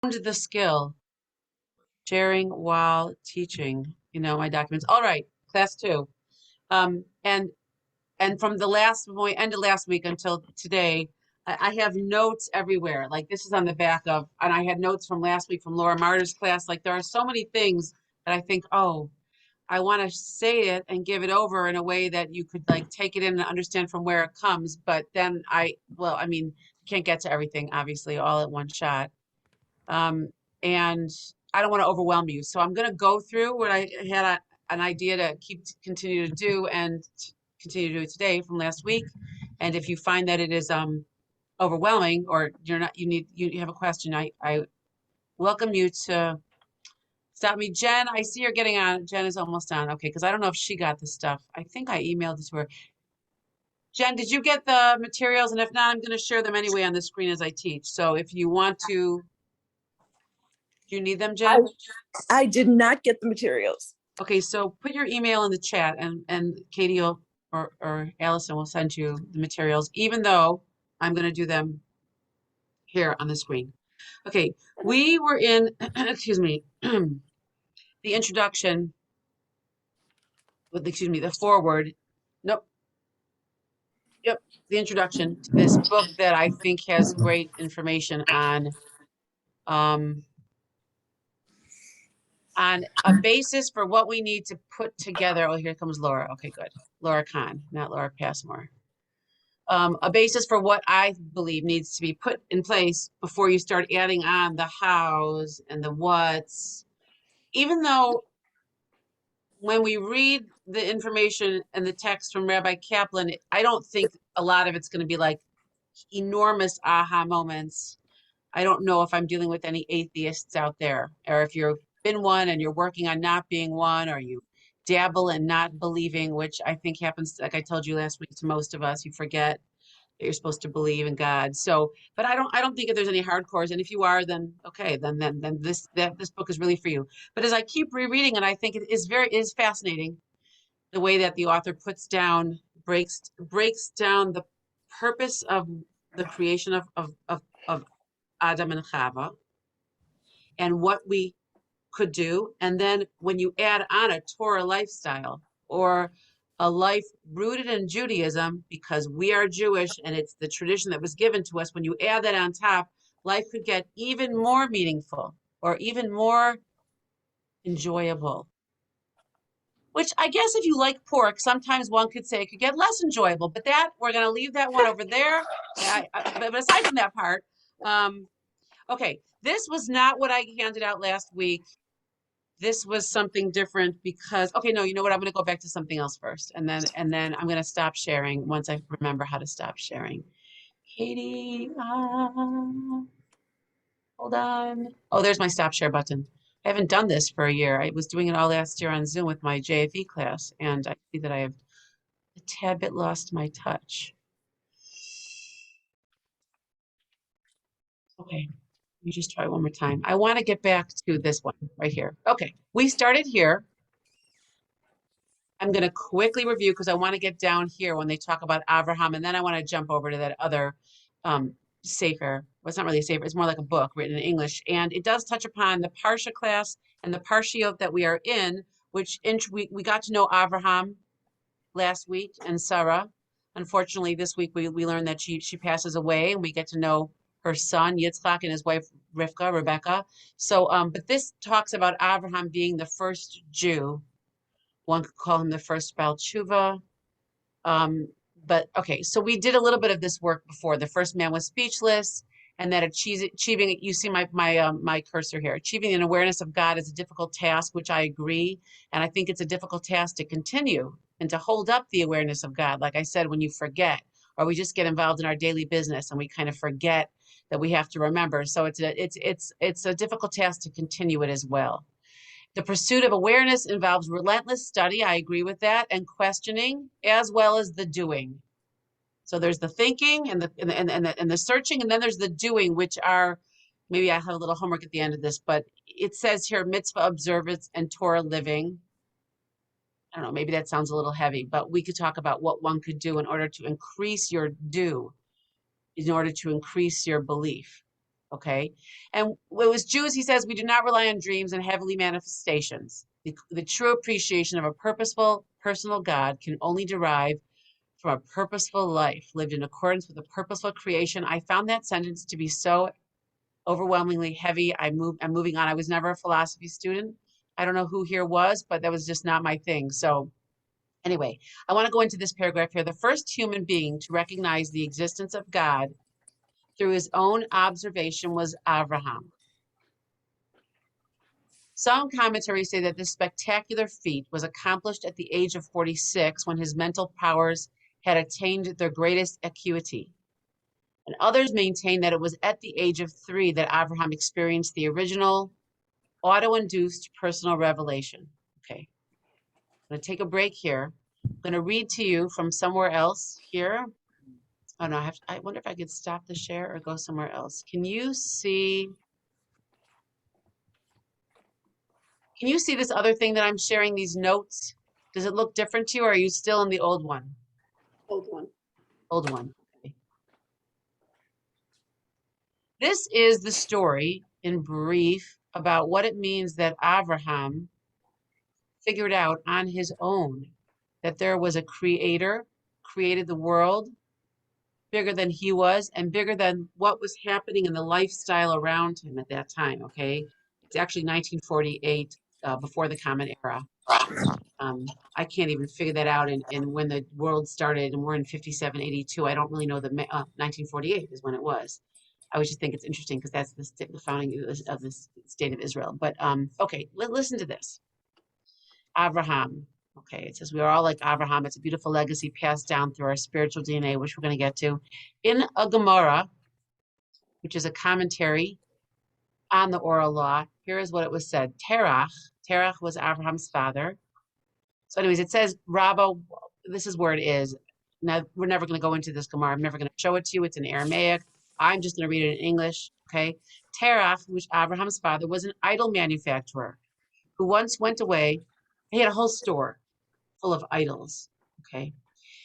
the skill, sharing while teaching, my documents. All right, class two. Um, and and from the last when we ended last week until today, I have notes everywhere. Like this is on the back of, and I had notes from last week from Laura Marter's class. Like there are so many things that I think, oh, I want to say it and give it over in a way that you could like take it in and understand from where it comes. But then well, I mean, can't get to everything obviously all at one shot. Um, and I don't want to overwhelm you. So I'm going to go through what I had an idea to continue to do and continue to do it today from last week. And if you find that it is overwhelming or you have a question, I welcome you to stop me. Jen, I see you're getting on. Jen is almost on. Okay, because I don't know if she got the stuff. I think I emailed it to her. Jen, did you get the materials? And if not, I'm going to share them anyway on the screen as I teach. So if you want to, do you need them, I, Jen? I did not get the materials. Okay, so put your email in the chat and Katie will, or Allison will send you the materials, even though I'm going to do them here on the screen. Okay, we were in, excuse me, the introduction, excuse me, the foreword. Nope, yep, the introduction to this book that I think has great information um, on a basis for what we need to put together. Oh, here comes Laura. Okay, good. Laura Kahn, not Laura Passmore. A basis for what I believe needs to be put in place before you start adding on the hows and the whats. Even though when we read the information and the text from Rabbi Kaplan, I don't think a lot of it's going to be like enormous aha moments. I don't know if I'm dealing with any atheists out there, or if you've been one and you're working on not being one, or you dabble in not believing, which I think happens, like I told you last week, to most of us. You forget that you're supposed to believe in God. So, but I don't think if there's any hardcores, and if you are, then okay, then this book is really for you. But as I keep rereading it, I think it is fascinating the way that the author breaks down the purpose of the creation of Adam and Chava and what we could do. And then when you add on a Torah lifestyle or a life rooted in Judaism, because we are Jewish and it's the tradition that was given to us, when you add that on top, life could get even more meaningful or even more enjoyable. Which I guess if you like pork, sometimes one could say it could get less enjoyable, but that we're going to leave that one over there. But aside from that part, okay, this was not what I handed out last week. This was something different because okay, no, you know what? I'm going to go back to something else first, and then I'm going to stop sharing once I remember how to stop sharing. Katie, hold on. Oh, there's my stop share button. I haven't done this for a year. I was doing it all last year on Zoom with my JFE class, and I see that I have a tad bit lost my touch. Okay, let me just try one more time. I want to get back to this one right here. Okay, we started here. I'm going to quickly review because I want to get down here when they talk about Abraham, and then I want to jump over to that other Sefer. Well, it's not really a Sefer, it's more like a book written in English. And it does touch upon the Parsha class and the Parshiot that we are in, which we got to know Abraham last week and Sarah. Unfortunately, this week we learned that she passes away, and we get to know her son Yitzchak and his wife Rebecca. So, but this talks about Abraham being the first Jew. One could call him the first Baal Tshuva. But okay, so we did a little bit of this work before. The first man was speechless, and that achieving, you see my cursor here. Achieving an awareness of God is a difficult task, which I agree, and I think it's a difficult task to continue and to hold up the awareness of God. Like I said, when you forget, or we just get involved in our daily business and we kind of forget that we have to remember. So it's a difficult task to continue it as well. The pursuit of awareness involves relentless study. I agree with that, and questioning, as well as the doing. So there's the thinking and the searching, and then there's the doing, which are maybe I have a little homework at the end of this, but it says here mitzvah observance and Torah living. I don't know, maybe that sounds a little heavy, but we could talk about what one could do in order to increase your do, in order to increase your belief. Okay. And it was Jews, he says, we do not rely on dreams and heavenly manifestations. The true appreciation of a purposeful, personal God can only derive from a purposeful life lived in accordance with a purposeful creation. I found that sentence to be so overwhelmingly heavy. I'm moving on. I was never a philosophy student. I don't know who here was, but that was just not my thing. So anyway, I want to go into this paragraph here. The first human being to recognize the existence of God through his own observation was Abraham. Some commentaries say that this spectacular feat was accomplished at the age of 46 when his mental powers had attained their greatest acuity. And others maintain that it was at the age of 3 that Abraham experienced the original auto-induced personal revelation. Okay, I'm going to take a break here. I'm going to read to you from somewhere else here. Oh no, I wonder if I could stop the share or go somewhere else. Can you see this other thing that I'm sharing, these notes? Does it look different to you, or are you still in the old one? Old one. Old one. Okay. This is the story in brief about what it means that Abraham figured out on his own that there was a creator, created the world bigger than he was and bigger than what was happening in the lifestyle around him at that time. Okay. It's actually 1948, before the Common Era. I can't even figure that out. And when the world started, and we're in 5782, I don't really know 1948 is when it was. I always just think it's interesting because that's the founding of the state of Israel. But okay, listen to this. Abraham. Okay, it says we are all like Abraham. It's a beautiful legacy passed down through our spiritual DNA, which we're going to get to. In a Gemara, which is a commentary on the oral law, here is what it was said. Terach was Abraham's father. So anyways, it says, Rabba, this is where it is. Now, we're never going to go into this Gemara. I'm never going to show it to you. It's in Aramaic. I'm just going to read it in English, okay? Terach, which Abraham's father, was an idol manufacturer who once went away. He had a whole store full of idols, okay?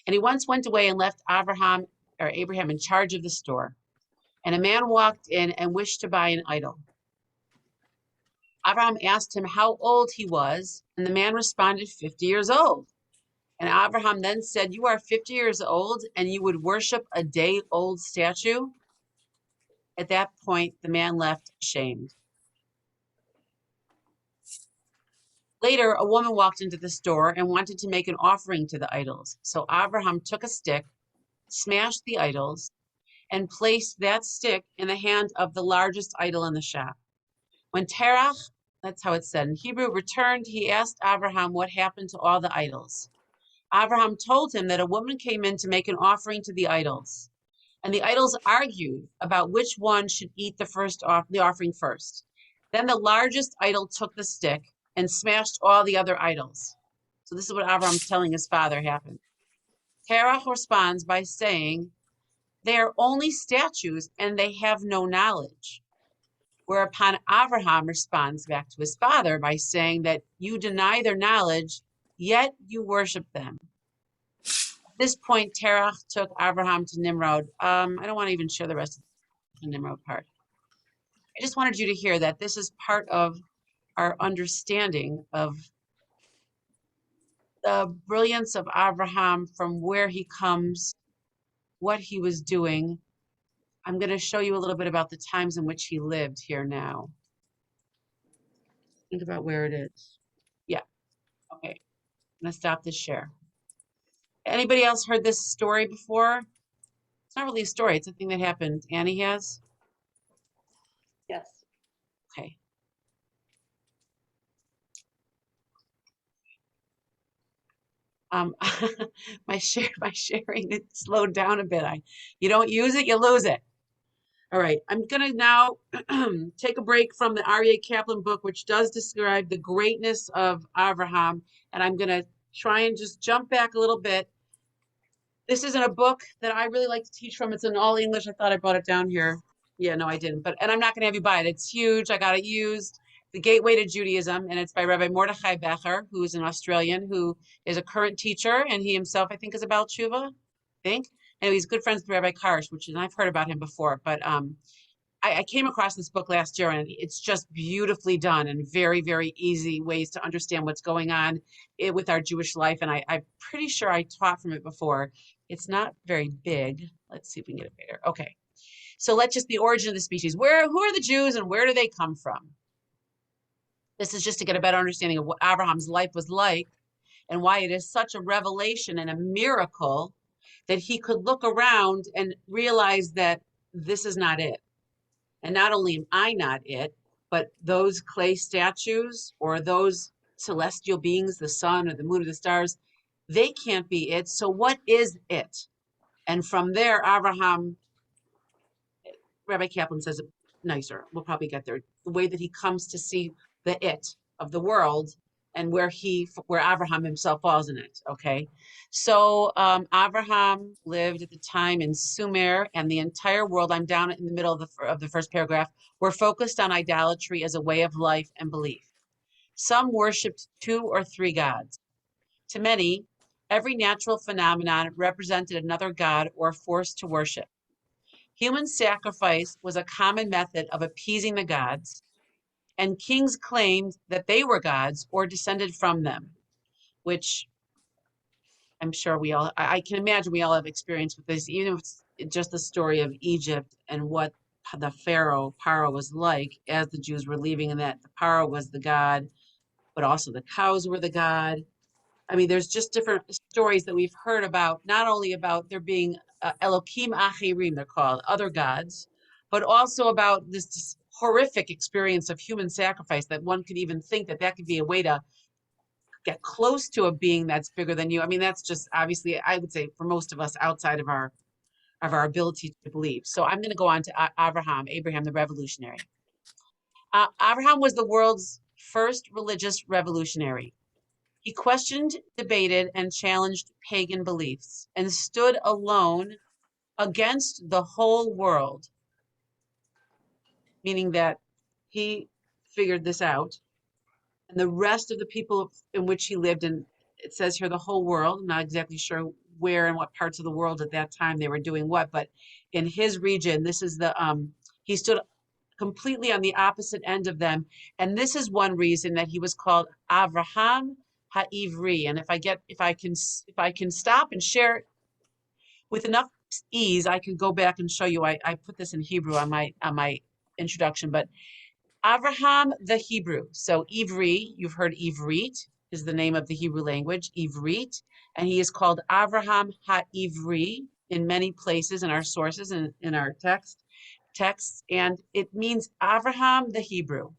And he once went away and left Abraham in charge of the store. And a man walked in and wished to buy an idol. Abraham asked him how old he was, and the man responded, 50 years old. And Abraham then said, you are 50 years old and you would worship a day-old statue? At that point, the man left ashamed. Later, a woman walked into the store and wanted to make an offering to the idols. So Abraham took a stick, smashed the idols, and placed that stick in the hand of the largest idol in the shop. When Terach, that's how it's said in Hebrew, returned, he asked Abraham what happened to all the idols. Abraham told him that a woman came in to make an offering to the idols, and the idols argued about which one should eat the offering first. Then the largest idol took the stick and smashed all the other idols. So this is what Abraham's telling his father happened. Terach responds by saying, they are only statues and they have no knowledge. Whereupon Abraham responds back to his father by saying that you deny their knowledge, yet you worship them. At this point, Terach took Abraham to Nimrod. I don't want to even share the rest of the Nimrod part. I just wanted you to hear that this is part of our understanding of the brilliance of Abraham, from where he comes, what he was doing. I'm going to show you a little bit about the times in which he lived here now. Think about where it is. Yeah. Okay. I'm going to stop this share. Anybody else heard this story before? It's not really a story. It's a thing that happened. Annie has? Yes. Okay. My sharing it slowed down a bit. You don't use it, you lose it. All right, I'm gonna now take a break from the R.E.A. Kaplan book, which does describe the greatness of Abraham, and I'm gonna try and just jump back a little bit. This isn't a book that I really like to teach from. It's in all English. I thought I brought it down here. Yeah, no, I didn't. And I'm not gonna have you buy it. It's huge. I got it used. The Gateway to Judaism, and it's by Rabbi Mordechai Becher, who is an Australian who is a current teacher, and he himself, I think, is about Chava. I think. And he's good friends with Rabbi Karsh, and I've heard about him before. But I came across this book last year, and it's just beautifully done and very, very easy ways to understand what's going on with our Jewish life. And I'm pretty sure I taught from it before. It's not very big. Let's see if we can get it bigger. Okay. So let's just the origin of the species. Who are the Jews and where do they come from? This is just to get a better understanding of what Abraham's life was like and why it is such a revelation and a miracle that he could look around and realize that this is not it. And not only am I not it, but those clay statues or those celestial beings, the sun or the moon or the stars, they can't be it. So what is it? And from there, Abraham, Rabbi Kaplan says it nicer. We'll probably get there. The way that he comes to see the it of the world and where Abraham himself falls in it. Okay. So Abraham lived at the time in Sumer, and the entire world, I'm down in the middle of the first paragraph, were focused on idolatry as a way of life and belief. Some worshipped 2 or 3 gods. To many, every natural phenomenon represented another god or force to worship. Human sacrifice was a common method of appeasing the gods, and kings claimed that they were gods or descended from them, which I'm sure I can imagine we all have experience with this, even if it's just the story of Egypt and what the Paro was like as the Jews were leaving, and that the Paro was the god, but also the cows were the god. I mean, there's just different stories that we've heard about, not only about there being Elohim Achirim, they're called, other gods, but also about this horrific experience of human sacrifice that one could even think that that could be a way to get close to a being that's bigger than you. I mean, that's just obviously, I would say, for most of us outside of our ability to believe. So I'm going to go on to Abraham the revolutionary. Abraham was the world's first religious revolutionary. He questioned, debated, and challenged pagan beliefs and stood alone against the whole world, meaning that he figured this out. And the rest of the people in which he lived, and it says here the whole world, I'm not exactly sure where and what parts of the world at that time they were doing what, but in his region, this is he stood completely on the opposite end of them. And this is one reason that he was called Avraham Ha'ivri. And if I can stop and share with enough ease, I can go back and show you. I put this in Hebrew on my introduction, but Avraham the Hebrew. So Ivri, you've heard Ivrit is the name of the Hebrew language, Ivrit, and he is called Avraham Ha'ivri in many places in our sources and in our texts, and it means Avraham the Hebrew.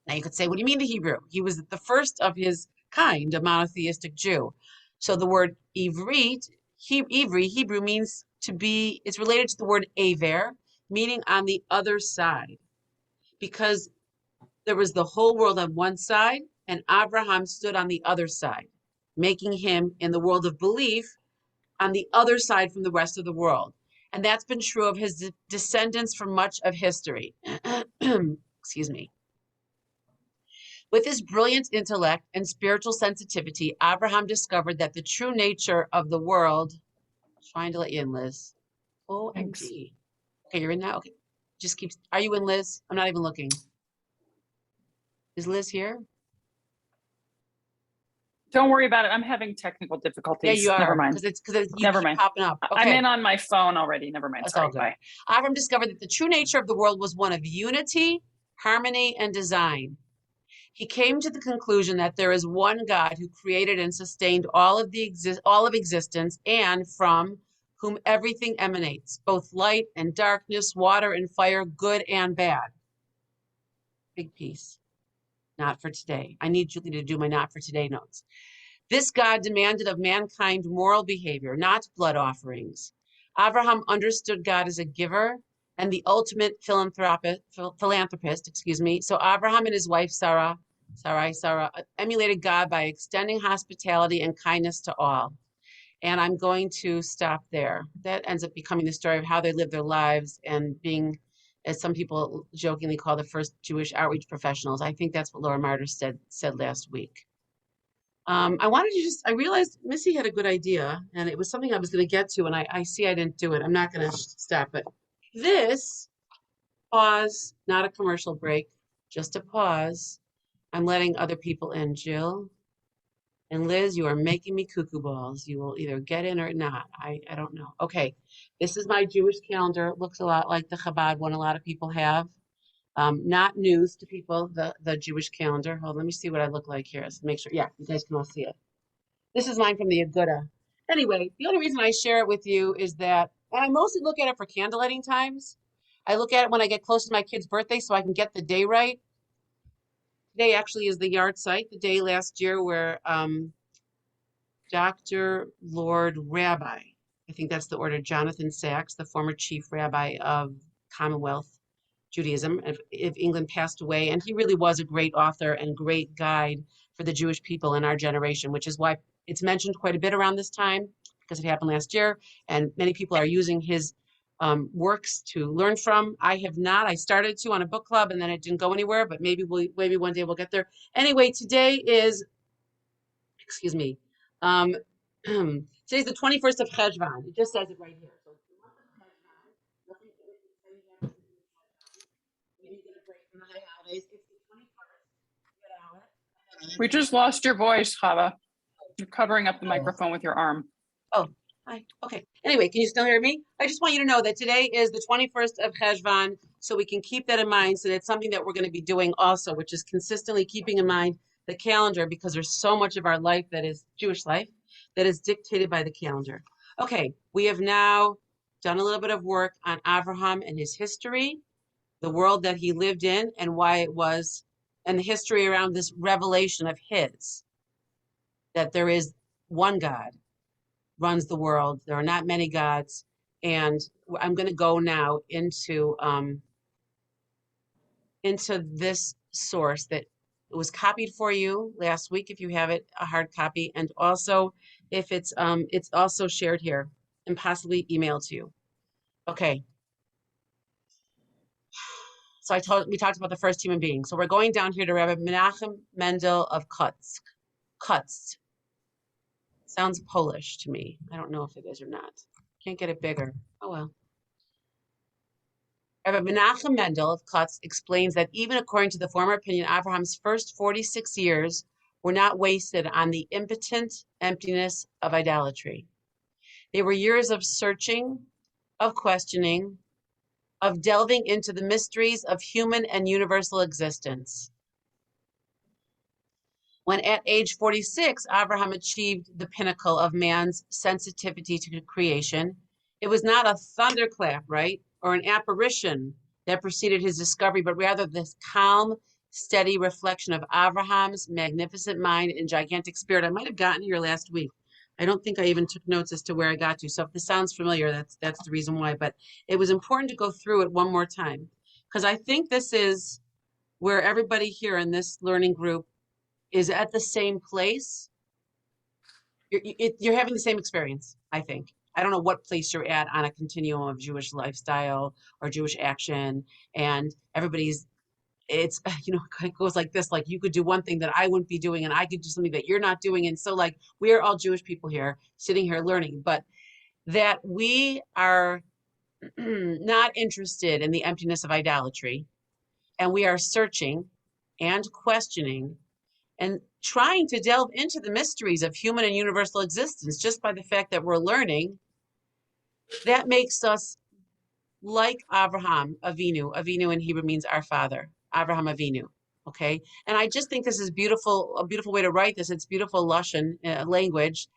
Now you could say, what do you mean the Hebrew? He was the first of his kind, a monotheistic Jew. So the word Ivrit, Hebrew means to be, it's related to the word Aver, meaning on the other side. Because there was the whole world on one side, and Abraham stood on the other side, making him, in the world of belief, on the other side from the rest of the world. And that's been true of his descendants for much of history. Excuse me. With his brilliant intellect and spiritual sensitivity, Abraham discovered that the true nature of the world, trying to let you in, Liz. Thanks. OMG. Okay, you're in now? Okay. Are you in, Liz? I'm not even looking. Is Liz here? Don't worry about it. I'm having technical Yeah, difficulties. you are. Never mind. Because you Never keep mind. popping up. I'm Okay. in on my phone already. Never mind. That's all Sorry. good. Bye. Avram discovered that the true nature of the world was one of unity, harmony, and design. He came to the conclusion that there is one God who created and sustained all of existence, and from whom everything emanates, both light and darkness, water and fire, good and bad. Big piece. Not for today. I need Julie to do my not for today notes. This God demanded of mankind moral behavior, not blood offerings. Abraham understood God as a giver and the ultimate philanthropist, excuse me. So Abraham and his wife Sarah emulated God by extending hospitality and kindness to all. And I'm going to stop there. That ends up becoming the story of how they lived their lives and being, as some people jokingly call, the first Jewish outreach professionals. I think that's what Laura Martyr said last week. I realized Missy had a good idea, and it was something I was going to get to, and I see I didn't do it. I'm not going to stop it. This pause, not a commercial break, just a pause. I'm letting other people in. Jill and Liz, you are making me cuckoo balls. You will either get in or not. I don't know. Okay, this is my Jewish calendar. It looks a lot like the Chabad one a lot of people have. Not news to people, the Jewish calendar. Hold, let me see what I look like here. Let's make sure. Yeah, you guys can all see it. This is mine from the Aguda. Anyway, the only reason I share it with you is that, and I mostly look at it for candlelighting times. I look at it when I get close to my kid's birthday so I can get the day right. Today actually is the yard site, the day last year where Dr. Lord Rabbi, I think that's the order, Jonathan Sachs, the former chief rabbi of Commonwealth Judaism if England, passed away. And he really was a great author and great guide for the Jewish people in our generation, which is why it's mentioned quite a bit around this time because it happened last year. And many people are using his works to learn from. I have not. I started to on a book club and then it didn't go anywhere, but maybe one day we'll get there. Anyway, today is, excuse me, um, today's the 21st of Cheshvan. It just says it right here. So it's the month of Cheshvan. Nothing exciting happens in Cheshvan. Maybe get a break from the holidays. It's the 21st. Get out. We just lost your voice, Chava. You're covering up the Oh. microphone with your arm. Oh, hi. Okay. Anyway, can you still hear me? I just want you to know that today is the 21st of Cheshvan, so we can keep that in mind. So that's something that we're going to be doing also, which is consistently keeping in mind the calendar because there's so much of our life that is Jewish life that is dictated by the calendar. Okay, we have now done a little bit of work on Abraham and his history, the world that he lived in, and why it was, and the history around this revelation of his, that there is one God runs the world. There are not many gods. And I'm going to go now into this source that was copied for you last week, if you have it, a hard copy, and also if it's also shared here and possibly emailed to you. Okay. So we talked about the first human being. So we're going down here to Rabbi Menachem Mendel of Kutsk. Kutsk. Sounds Polish to me. I don't know if it is or not. Can't get it bigger. Oh well. Rabbi Menachem Mendel of Kutsk explains that even according to the former opinion, Abraham's first 46 years were not wasted on the impotent emptiness of idolatry. They were years of searching, of questioning, of delving into the mysteries of human and universal existence. When at age 46, Abraham achieved the pinnacle of man's sensitivity to creation, it was not a thunderclap, right? Or an apparition that preceded his discovery, but rather this calm, steady reflection of Abraham's magnificent mind and gigantic spirit. I might have gotten here last week. I don't think I even took notes as to where I got to. So if this sounds familiar, that's the reason why. But it was important to go through it one more time, because I think this is where everybody here in this learning group is at the same place. You're having the same experience, I think. I don't know what place you're at on a continuum of Jewish lifestyle or Jewish action, and it's it goes like this, like you could do one thing that I wouldn't be doing and I could do something that you're not doing, and so like we are all Jewish people here sitting here learning, but that we are not interested in the emptiness of idolatry, and we are searching and questioning and trying to delve into the mysteries of human and universal existence just by the fact that we're learning. That makes us like Abraham Avinu. Avinu in Hebrew means our father. Abraham Avinu. Okay. And I just think this is beautiful, a beautiful way to write this. It's beautiful Lashon language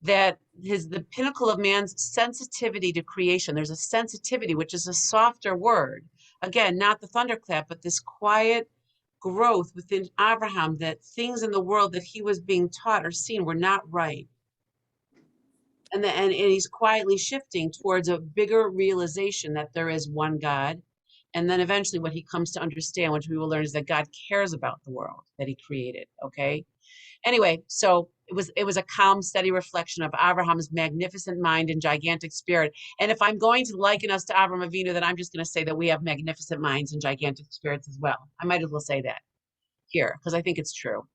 that is the pinnacle of man's sensitivity to creation. There's a sensitivity, which is a softer word. Again, not the thunderclap, but this quiet growth within Abraham that things in the world that he was being taught or seen were not right. And he's quietly shifting towards a bigger realization that there is one God. And then eventually what he comes to understand, which we will learn, is that God cares about the world that he created. Okay. Anyway, so it was a calm, steady reflection of Abraham's magnificent mind and gigantic spirit. And if I'm going to liken us to Abraham Avinu, then I'm just going to say that we have magnificent minds and gigantic spirits as well. I might as well say that here because I think it's true.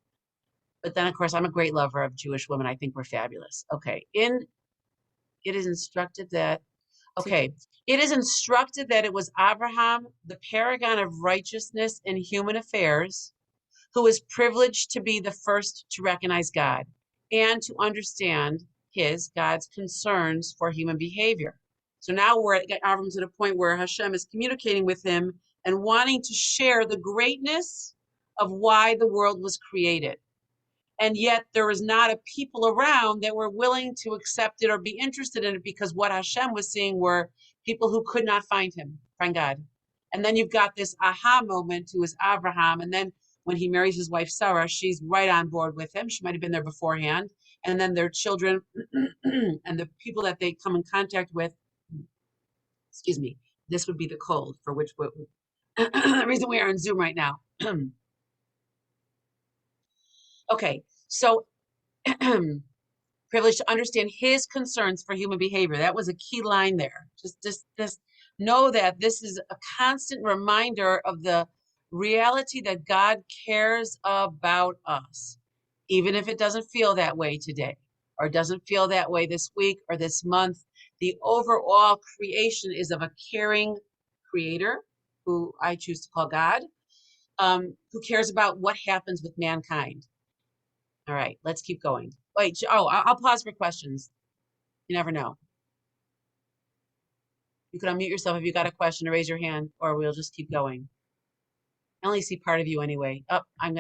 But then, of course, I'm a great lover of Jewish women. I think we're fabulous. Okay. It is instructed that Okay. It is instructed that it was Abraham, the paragon of righteousness in human affairs, who was privileged to be the first to recognize God and to understand God's concerns for human behavior. So now Avram's at a point where Hashem is communicating with him and wanting to share the greatness of why the world was created. And yet there was not a people around that were willing to accept it or be interested in it, because what Hashem was seeing were people who could not find God. And then you've got this aha moment who is Abraham. And then when he marries his wife, Sarah, she's right on board with him. She might have been there beforehand. And then their children and the people that they come in contact with, excuse me, this would be the cold for which the reason we are on Zoom right now. Okay, so privileged to understand his concerns for human behavior. That was a key line there. Just know that this is a constant reminder of the reality that God cares about us, even if it doesn't feel that way today, or doesn't feel that way this week or this month. The overall creation is of a caring creator, who I choose to call God, who cares about what happens with mankind. All right, let's keep going. Wait, I'll pause for questions. You never know. You can unmute yourself if you got a question, or raise your hand, or we'll just keep going. I only see part of you anyway. Oh, I'm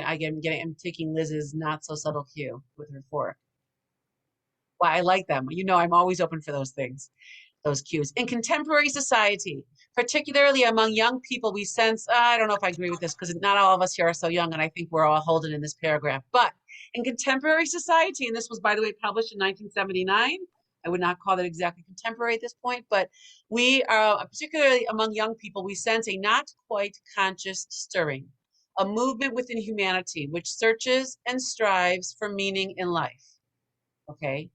taking Liz's not so subtle cue with her fork. Well, I like them. You know, I'm always open for those things, those cues. In contemporary society, particularly among young people, we sense, I don't know if I agree with this, because not all of us here are so young, and I think we're all holding in this paragraph, but in contemporary society, and this was, by the way, published in 1979, I would not call that exactly contemporary at this point, but we are, particularly among young people, we sense a not quite conscious stirring, a movement within humanity which searches and strives for meaning in life. Okay.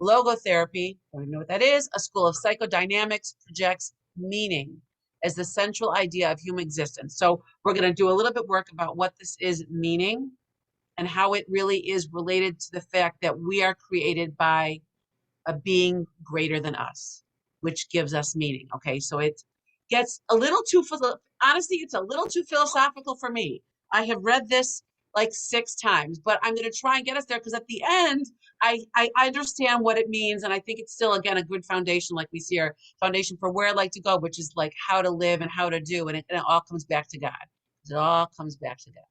Logotherapy, don't even know what that is, a school of psychodynamics, projects meaning as the central idea of human existence. So we're going to do a little bit work about what this is, meaning, and how it really is related to the fact that we are created by a being greater than us, which gives us meaning. Okay, so it gets a little too, honestly, it's a little too philosophical for me. I have read this like 6 times, but I'm going to try and get us there, because at the end, I understand what it means. And I think it's still, again, a good foundation, like we see our foundation for where I'd like to go, which is like how to live and how to do. And it all comes back to God. It all comes back to God.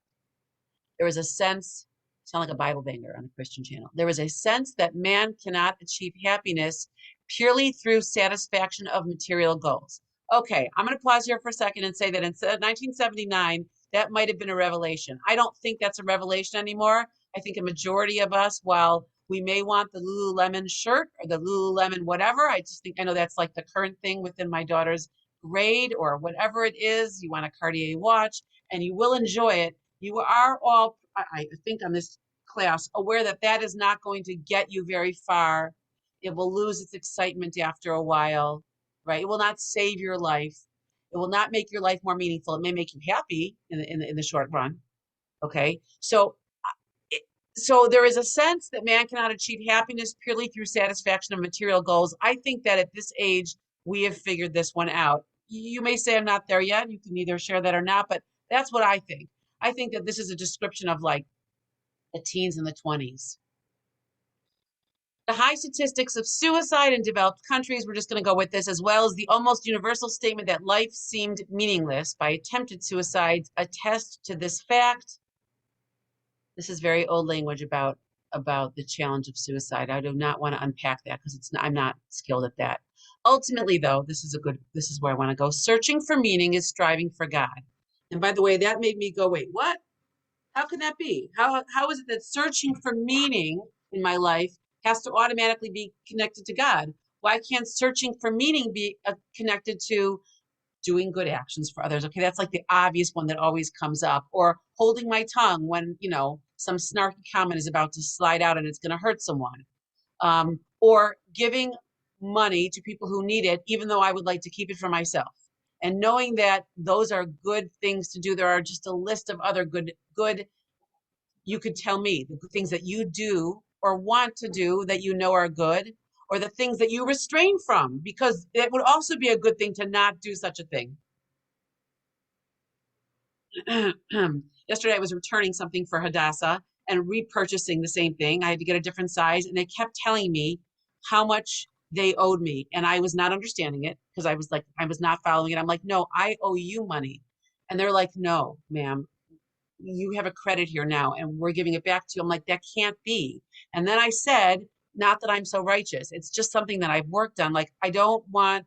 There was a sense, sound like a Bible banger on a Christian channel. There was a sense that man cannot achieve happiness purely through satisfaction of material goals. Okay, I'm going to pause here for a second and say that in 1979, that might have been a revelation. I don't think that's a revelation anymore. I think a majority of us, while we may want the Lululemon shirt or the Lululemon whatever, I just think, I know that's like the current thing within my daughter's grade or whatever it is. You want a Cartier watch and you will enjoy it. You are all, I think, on this class, aware that that is not going to get you very far. It will lose its excitement after a while, right? It will not save your life. It will not make your life more meaningful. It may make you happy in the short run. Okay, so there is a sense that man cannot achieve happiness purely through satisfaction of material goals. I think that at this age, we have figured this one out. You may say I'm not there yet. You can either share that or not, but that's what I think. I think that this is a description of like the teens and the 20s. The high statistics of suicide in developed countries, we're just going to go with this, as well as the almost universal statement that life seemed meaningless by attempted suicides, attest to this fact. This is very old language about the challenge of suicide. I do not want to unpack that, because I'm not skilled at that. Ultimately, though, this is where I want to go. Searching for meaning is striving for God. And by the way, that made me go, wait, what? How can that be? How is it that searching for meaning in my life has to automatically be connected to God? Why can't searching for meaning be connected to doing good actions for others? Okay, that's like the obvious one that always comes up. Or holding my tongue when, some snarky comment is about to slide out and it's going to hurt someone. Or giving money to people who need it, even though I would like to keep it for myself. And knowing that those are good things to do. There are just a list of other good, you could tell me the things that you do or want to do that you know are good, or the things that you restrain from, because it would also be a good thing to not do such a thing. Yesterday, I was returning something for Hadassah and repurchasing the same thing. I had to get a different size, and they kept telling me how much they owed me. And I was not understanding it because I was like, I was not following it. I'm like, no, I owe you money. And they're like, no, ma'am, you have a credit here now, and we're giving it back to you. I'm like, that can't be. And then I said, not that I'm so righteous. It's just something that I've worked on. Like, I don't want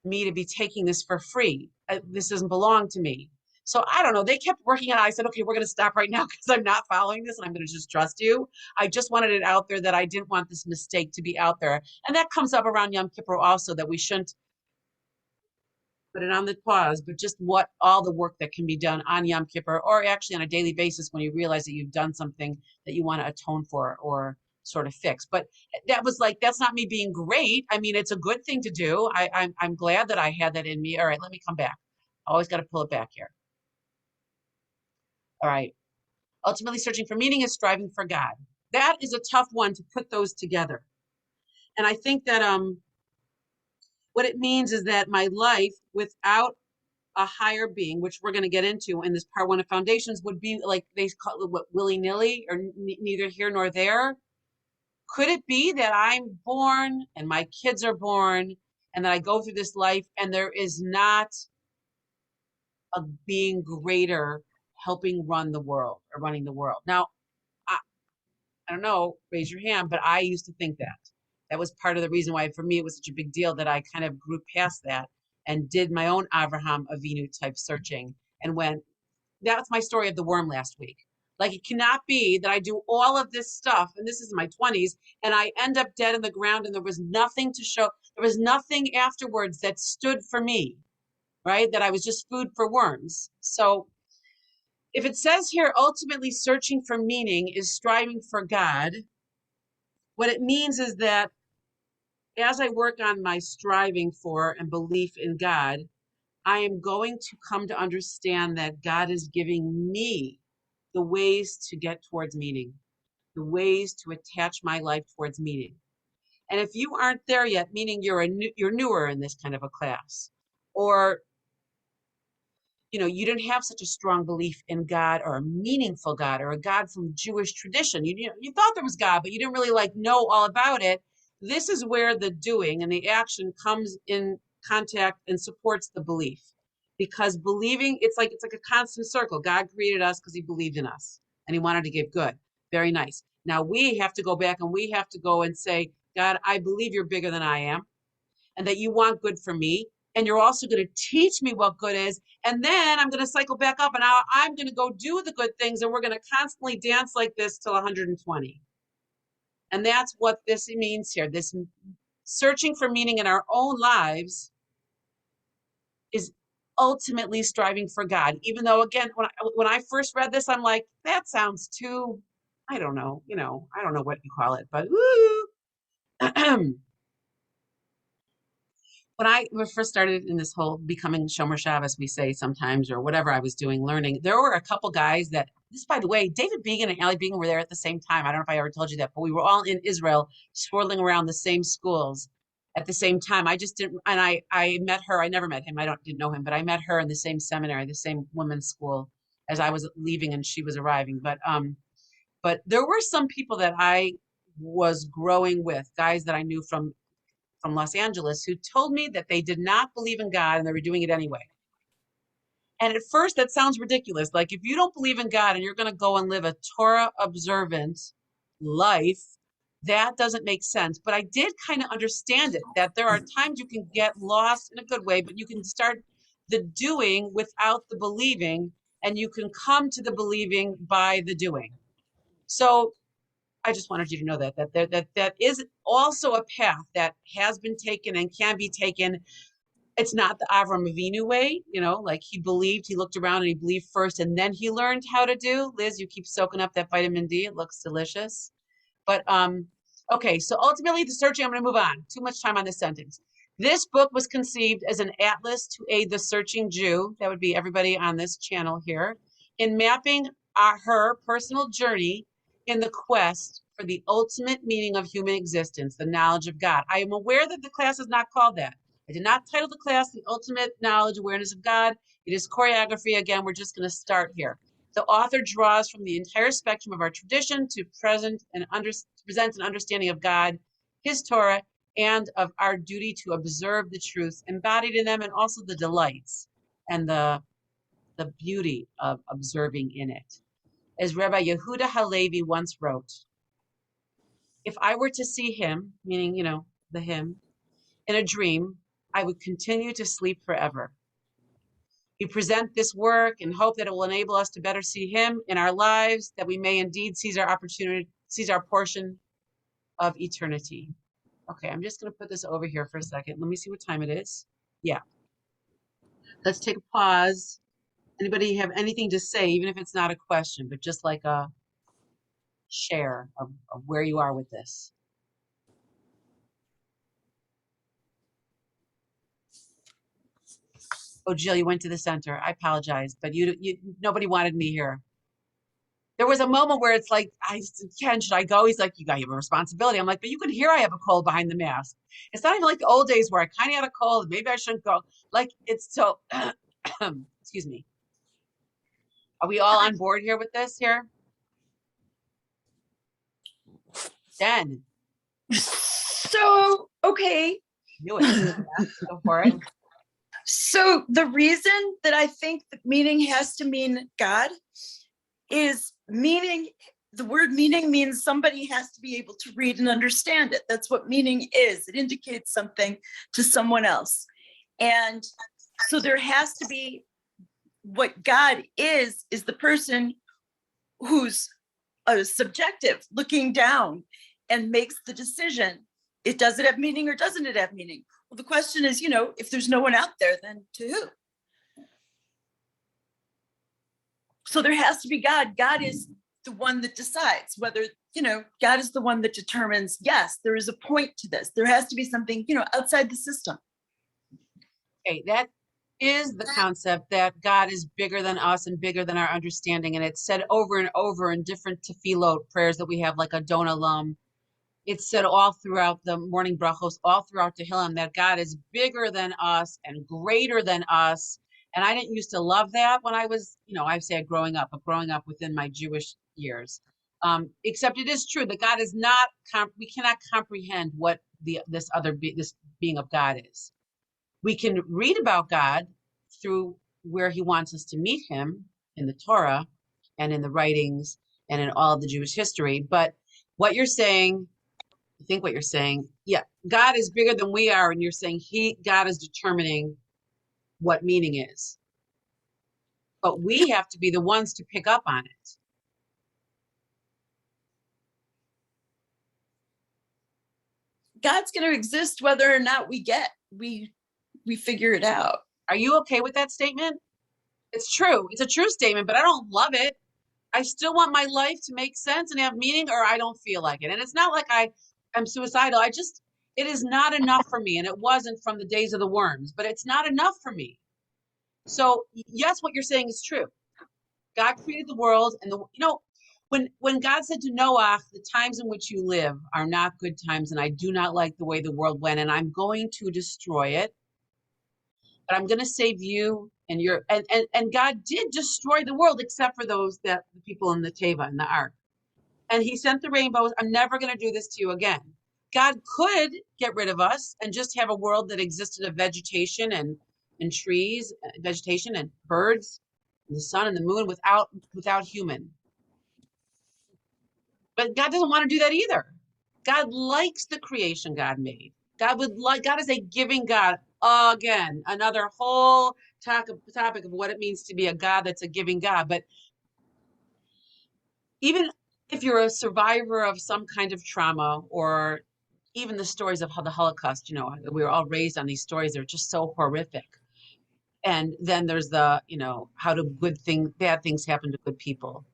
me to be taking this for free. This doesn't belong to me. So I don't know. They kept working on it. I said, okay, we're going to stop right now because I'm not following this and I'm going to just trust you. I just wanted it out there that I didn't want this mistake to be out there. And that comes up around Yom Kippur also, that we shouldn't put it on the pause, but just what all the work that can be done on Yom Kippur, or actually on a daily basis when you realize that you've done something that you want to atone for or sort of fix. But that was like, that's not me being great. I mean, it's a good thing to do. I'm glad that I had that in me. All right, let me come back. I always got to pull it back here. All right. Ultimately, searching for meaning is striving for God. That is a tough one to put those together. And I think that what it means is that my life without a higher being, which we're going to get into in this part one of foundations, would be like they call it what, willy-nilly, or neither here nor there. Could it be that I'm born and my kids are born and that I go through this life and there is not a being greater helping run the world or running the world? Now, I don't know, raise your hand, but I used to think that. That was part of the reason why for me it was such a big deal that I kind of grew past that and did my own Avraham Avinu type searching and went, that's my story of the worm last week. Like, it cannot be that I do all of this stuff, and this is in my 20s, and I end up dead in the ground and there was nothing to show. There was nothing afterwards that stood for me, right? That I was just food for worms. So if it says here, ultimately searching for meaning is striving for God, what it means is that as I work on my striving for and belief in God, I am going to come to understand that God is giving me the ways to get towards meaning, the ways to attach my life towards meaning. And if you aren't there yet, meaning you're newer in this kind of a class, or you didn't have such a strong belief in God or a meaningful God or a God from Jewish tradition. You thought there was God, but you didn't really know all about it. This is where the doing and the action comes in contact and supports the belief. Because believing, it's like a constant circle. God created us because he believed in us and he wanted to give good. Very nice. Now we have to go back and we have to go and say, God, I believe you're bigger than I am and that you want good for me. And you're also going to teach me what good is. And then I'm going to cycle back up and I'm going to go do the good things. And we're going to constantly dance like this till 120. And that's what this means here. This searching for meaning in our own lives is ultimately striving for God. Even though, again, when I first read this, I'm like, that sounds too, I don't know, I don't know what you call it, but woo. When I first started in this whole becoming Shomer Shabbos, we say sometimes, or whatever I was doing, learning, there were a couple guys that, this, by the way, David Began and Ali Began were there at the same time. I don't know if I ever told you that, but we were all in Israel swirling around the same schools at the same time. I just didn't, and I met her. I never met him. Didn't know him, but I met her in the same seminary, the same women's school as I was leaving and she was arriving. But there were some people that I was growing with, guys that I knew from Los Angeles, who told me that they did not believe in God and they were doing it anyway. And at first that sounds ridiculous. Like, if you don't believe in God and you're going to go and live a Torah observant life, that doesn't make sense. But I did kind of understand it, that there are times you can get lost in a good way, but you can start the doing without the believing, and you can come to the believing by the doing. So I just wanted you to know that is also a path that has been taken and can be taken. It's not the Avram Avinu way, like he believed, he looked around and he believed first and then he learned how to do. Liz, you keep soaking up that vitamin D. It looks delicious. But okay, so ultimately the searching, I'm going to move on. Too much time on this sentence. This book was conceived as an atlas to aid the searching Jew, that would be everybody on this channel here, in mapping her personal journey in the quest for the ultimate meaning of human existence, the knowledge of God. I am aware that the class is not called that. I did not title the class The Ultimate Knowledge, Awareness of God. It is choreography. Again, we're just going to start here. The author draws from the entire spectrum of our tradition to present and present an understanding of God, his Torah, and of our duty to observe the truths embodied in them, and also the delights and the beauty of observing in it. As Rabbi Yehuda Halevi once wrote, if I were to see him, meaning, the him, in a dream, I would continue to sleep forever. We present this work and hope that it will enable us to better see him in our lives, that we may indeed seize our portion of eternity. Okay, I'm just going to put this over here for a second. Let me see what time it is. Yeah. Let's take a pause. Anybody have anything to say, even if it's not a question, but just like a share of where you are with this? Oh, Jill, you went to the center. I apologize, but nobody wanted me here. There was a moment where it's like, Ken, should I go? He's like, you have a responsibility. I'm like, but you can hear I have a cold behind the mask. It's not even like the old days where I kind of had a cold. Maybe I shouldn't go. Like, it's so, excuse me. Are we all on board here with this here? Jen, So, okay. knew it. Yeah, go for it. So the reason that I think that meaning has to mean God is meaning, the word meaning means somebody has to be able to read and understand it. That's what meaning is. It indicates something to someone else. And so there has to be, what God is the person who's subjective, looking down and makes the decision. Does it have meaning or doesn't it have meaning? Well, the question is, if there's no one out there, then to who? So there has to be God. God is the one that decides whether, God is the one that determines, yes, there is a point to this. There has to be something, outside the system. Okay, that is the concept that God is bigger than us and bigger than our understanding. And it's said over and over in different tefillot prayers that we have, like Adon Olam. It's said all throughout the morning brachos, all throughout Tehillim, that God is bigger than us and greater than us. And I didn't used to love that when I was, I say growing up within my Jewish years. Except it is true that God is not, we cannot comprehend what this being of God is. We can read about God through where he wants us to meet him in the Torah and in the writings and in all of the Jewish history. But what you're saying, I think what you're saying, yeah, God is bigger than we are, and you're saying God is determining what meaning is. But we have to be the ones to pick up on it. God's going to exist whether or not we figure it out. Are you okay with that statement? It's true. It's a true statement, but I don't love it. I still want my life to make sense and have meaning, or I don't feel like it. And it's not like I'm suicidal. It is not enough for me. And it wasn't from the days of the worms, but it's not enough for me. So yes, what you're saying is true. God created the world, and when God said to Noah, the times in which you live are not good times, and I do not like the way the world went, and I'm going to destroy it, but I'm going to save you and and God did destroy the world except for the people in the Teva and the ark. And he sent the rainbows. I'm never going to do this to you again. God could get rid of us and just have a world that existed of vegetation and trees, vegetation and birds, and the sun and the moon without human. But God doesn't want to do that either. God likes the creation God made. God is a giving God. Again, another whole topic of what it means to be a God that's a giving God. But even if you're a survivor of some kind of trauma, or even the stories of how the Holocaust, we were all raised on these stories. They're just so horrific. And then there's the, how do bad things happen to good people.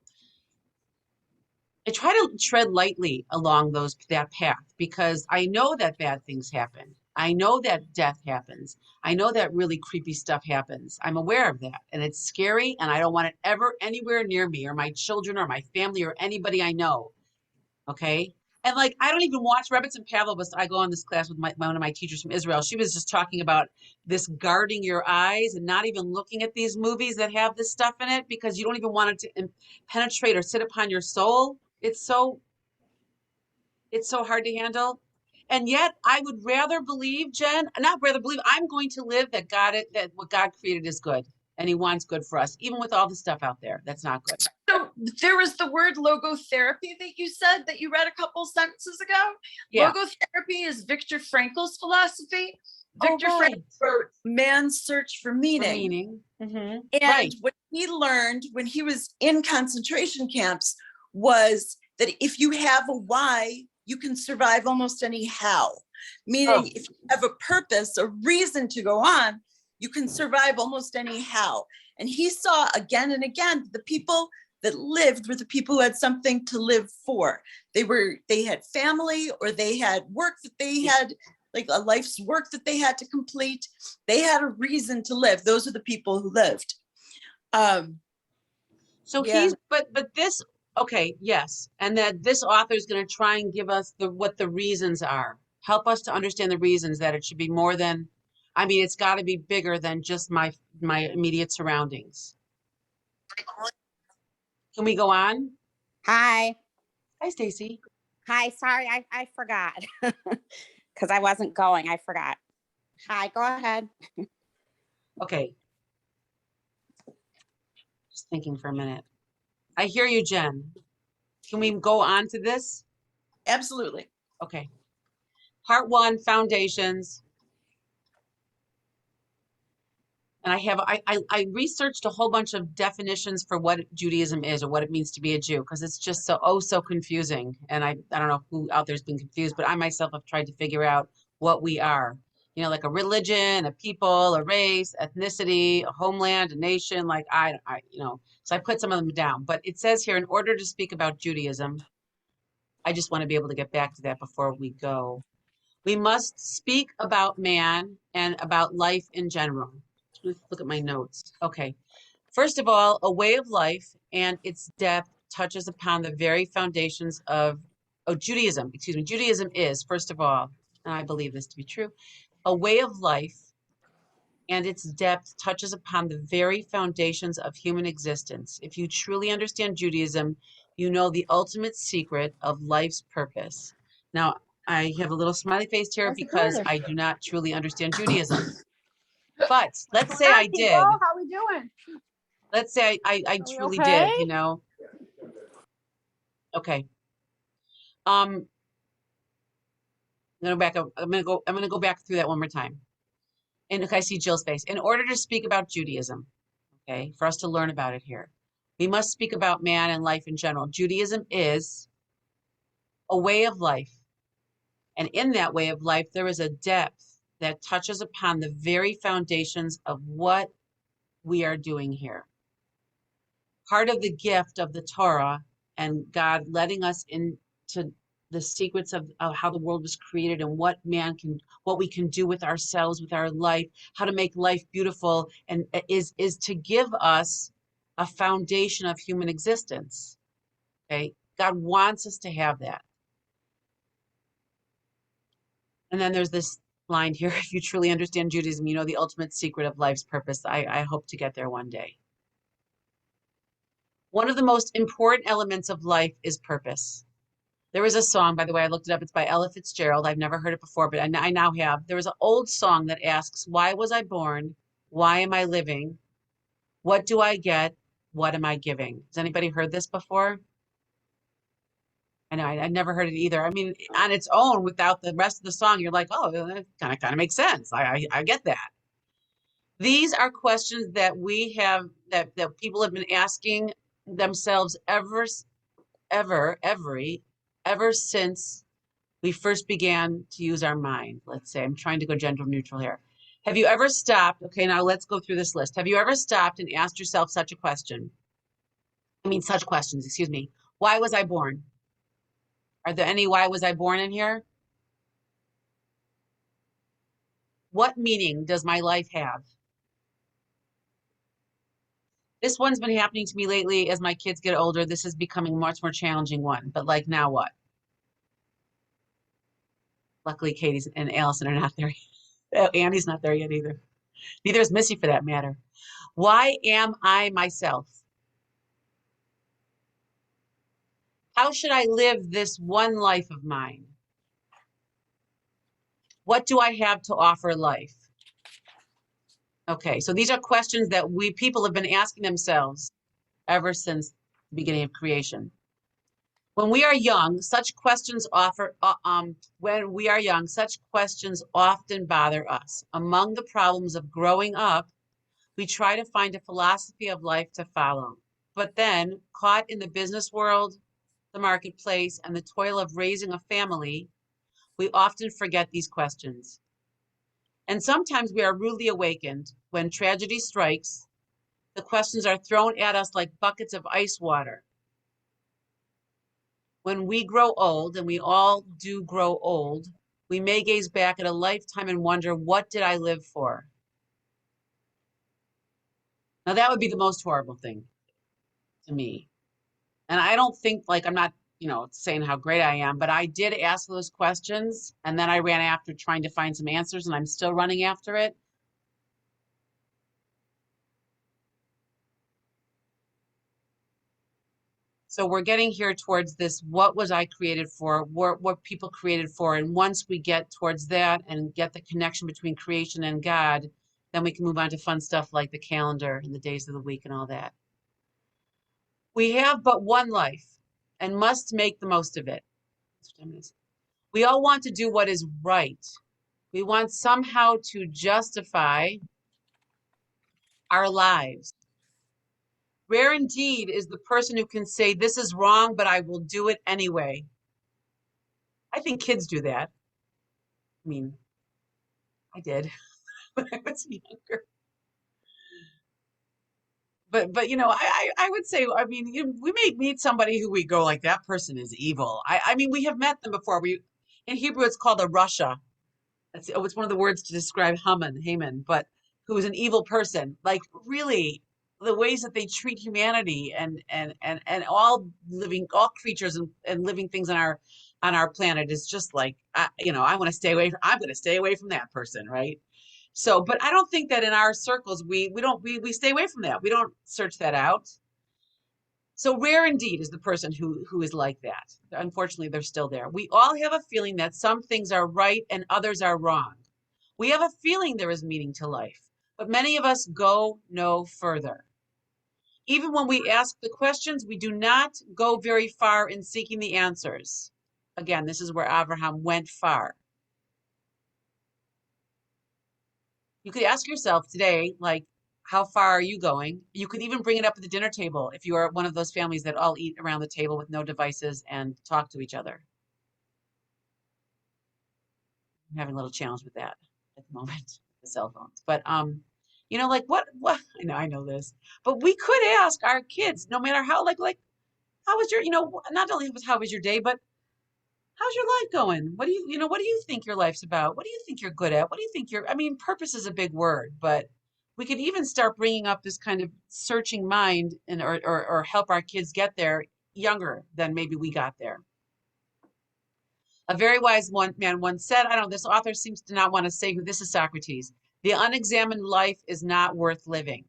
I try to tread lightly along that path, because I know that bad things happen. I know that death happens. I know that really creepy stuff happens. I'm aware of that, and it's scary, and I don't want it ever anywhere near me or my children or my family or anybody I know. Okay? And like, I don't even watch Rebbetzin and Pavlovitz. I go on this class with one of my teachers from Israel. She was just talking about this guarding your eyes and not even looking at these movies that have this stuff in it because you don't even want it to penetrate or sit upon your soul. It's so hard to handle. And yet I would rather believe, Jen, not rather believe, I'm going to live that what God created is good and he wants good for us, even with all the stuff out there that's not good. So there was the word logotherapy that you said that you read a couple sentences ago. Yeah. Logotherapy is Viktor Frankl's philosophy. Oh, Viktor right. Frankl wrote Man's Search for For Meaning. meaning. Mhm. And Right. what he learned when he was in concentration camps was that if you have a why, you can survive almost any how. Meaning, Oh. if you have a purpose, a reason to go on, you can survive almost any how. And he saw again and again the people that lived were the people who had something to live for. They had family, or they had work that they had, like a life's work that they had to complete. They had a reason to live. Those are the people who lived. So Yeah. but this, okay, yes. And that this author is going to try and give us what the reasons are. Help us to understand the reasons that it should be more than, I mean, it's got to be bigger than just my immediate surroundings. Can we go on? Hi. Hi, Stacy. Hi. Sorry, I forgot because I wasn't going. I forgot. Hi, go ahead. Okay. Just thinking for a minute. I hear you, Jen. Can we go on to this? Absolutely. Okay. Part 1, foundations. And I researched a whole bunch of definitions for what Judaism is or what it means to be a Jew, because it's just so confusing. And I don't know who out there's been confused, but I myself have tried to figure out what we are. You know, like a religion, a people, a race, ethnicity, a homeland, a nation. Like so I put some of them down. But it says here, in order to speak about Judaism, I just want to be able to get back to that before we go. We must speak about man and about life in general. Let's look at my notes. Okay. First of all, a way of life and its depth touches upon the very foundations of Judaism. Excuse me. Judaism is, first of all, and I believe this to be true, a way of life and its depth touches upon the very foundations of human existence. If you truly understand Judaism, you know the ultimate secret of life's purpose. Now, I have a little smiley face here because I do not truly understand Judaism. But let's say I did. How are we doing? Let's say I we truly okay? did, Okay. I'm gonna back up. I'm gonna go back through that one more time. And okay, I see Jill's face. In order to speak about Judaism, okay, for us to learn about it here, we must speak about man and life in general. Judaism is a way of life. And in that way of life, there is a depth that touches upon the very foundations of what we are doing here. Part of the gift of the Torah and God letting us into the secrets of how the world was created and what we can do with ourselves, with our life, how to make life beautiful, and is to give us a foundation of human existence. Okay, God wants us to have that. And then there's this line here: if you truly understand Judaism, you know the ultimate secret of life's purpose. I hope to get there one day. One of the most important elements of life is purpose. There was a song, by the way, I looked it up. It's by Ella Fitzgerald. I've never heard it before, but I now have. There was an old song that asks, why was I born? Why am I living? What do I get? What am I giving? Has anybody heard this before? I know, I never heard it either. I mean, on its own, without the rest of the song, you're like, oh, that kind of makes sense. I get that. These are questions that we have, that people have been asking themselves ever since we first began to use our mind. Let's say, I'm trying to go gender neutral here. Have you ever stopped? Okay, now let's go through this list. Have you ever stopped and asked yourself such a question? Such questions, excuse me. Why was I born? Are there any why was I born in here? What meaning does my life have? This one's been happening to me lately as my kids get older. This is becoming a much more challenging one, but like, now what? Luckily, Katie's and Allison are not there. Andy's not there yet either. Neither is Missy for that matter. Why am I myself? How should I live this one life of mine? What do I have to offer life? Okay, so these are questions that people have been asking themselves ever since the beginning of creation. When we are young, such questions when we are young, such questions often bother us. Among the problems of growing up, we try to find a philosophy of life to follow. But then, caught in the business world, the marketplace, and the toil of raising a family, we often forget these questions. And sometimes we are rudely awakened when tragedy strikes. The questions are thrown at us like buckets of ice water. When we grow old, and we all do grow old, we may gaze back at a lifetime and wonder, what did I live for? Now, that would be the most horrible thing to me. And I don't think, like, I'm not, saying how great I am, but I did ask those questions, and then I ran after trying to find some answers, and I'm still running after it. So we're getting here towards this, what was I created for, what people created for, and once we get towards that and get the connection between creation and God, then we can move on to fun stuff like the calendar and the days of the week and all that. We have but one life and must make the most of it. We all want to do what is right. We want somehow to justify our lives. Rare indeed is the person who can say, this is wrong, but I will do it anyway. I think kids do that. I mean, I did when I was younger. But I would say, I mean, we may meet somebody who we go like, that person is evil. I mean, we have met them before. In Hebrew, it's called a rasha. It's one of the words to describe Haman, but who is an evil person. Like, really, the ways that they treat humanity and all creatures and living things on our planet is just like, I want to stay away. I'm going to stay away from that person, right? So, but I don't think that in our circles we stay away from that. We don't search that out. So rare indeed is the person who is like that. Unfortunately, they're still there. We all have a feeling that some things are right and others are wrong. We have a feeling there is meaning to life, but many of us go no further. Even when we ask the questions, we do not go very far in seeking the answers. Again, this is where Abraham went far. You could ask yourself today, like, how far are you going? You could even bring it up at the dinner table if you are one of those families that all eat around the table with no devices and talk to each other. I'm having a little challenge with that at the moment, the cell phones. But like what I know this, but we could ask our kids, no matter how, like how was your, not only how was your day, but how's your life going? What do what do you think your life's about? What do you think you're good at? What do you think I mean, purpose is a big word, but we could even start bringing up this kind of searching mind or help our kids get there younger than maybe we got there. A very wise man once said, I don't know, this author seems to not want to say who this is, Socrates. The unexamined life is not worth living.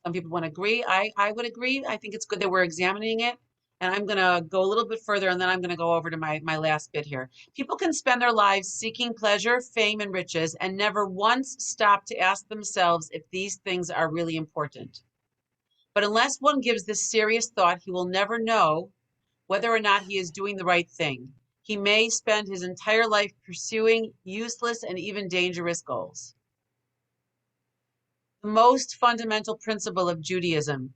Some people want to agree. I would agree. I think it's good that we're examining it. And I'm going to go a little bit further, and then I'm going to go over to my last bit here. People can spend their lives seeking pleasure, fame, and riches, and never once stop to ask themselves if these things are really important. But unless one gives this serious thought, he will never know whether or not he is doing the right thing. He may spend his entire life pursuing useless and even dangerous goals. The most fundamental principle of Judaism.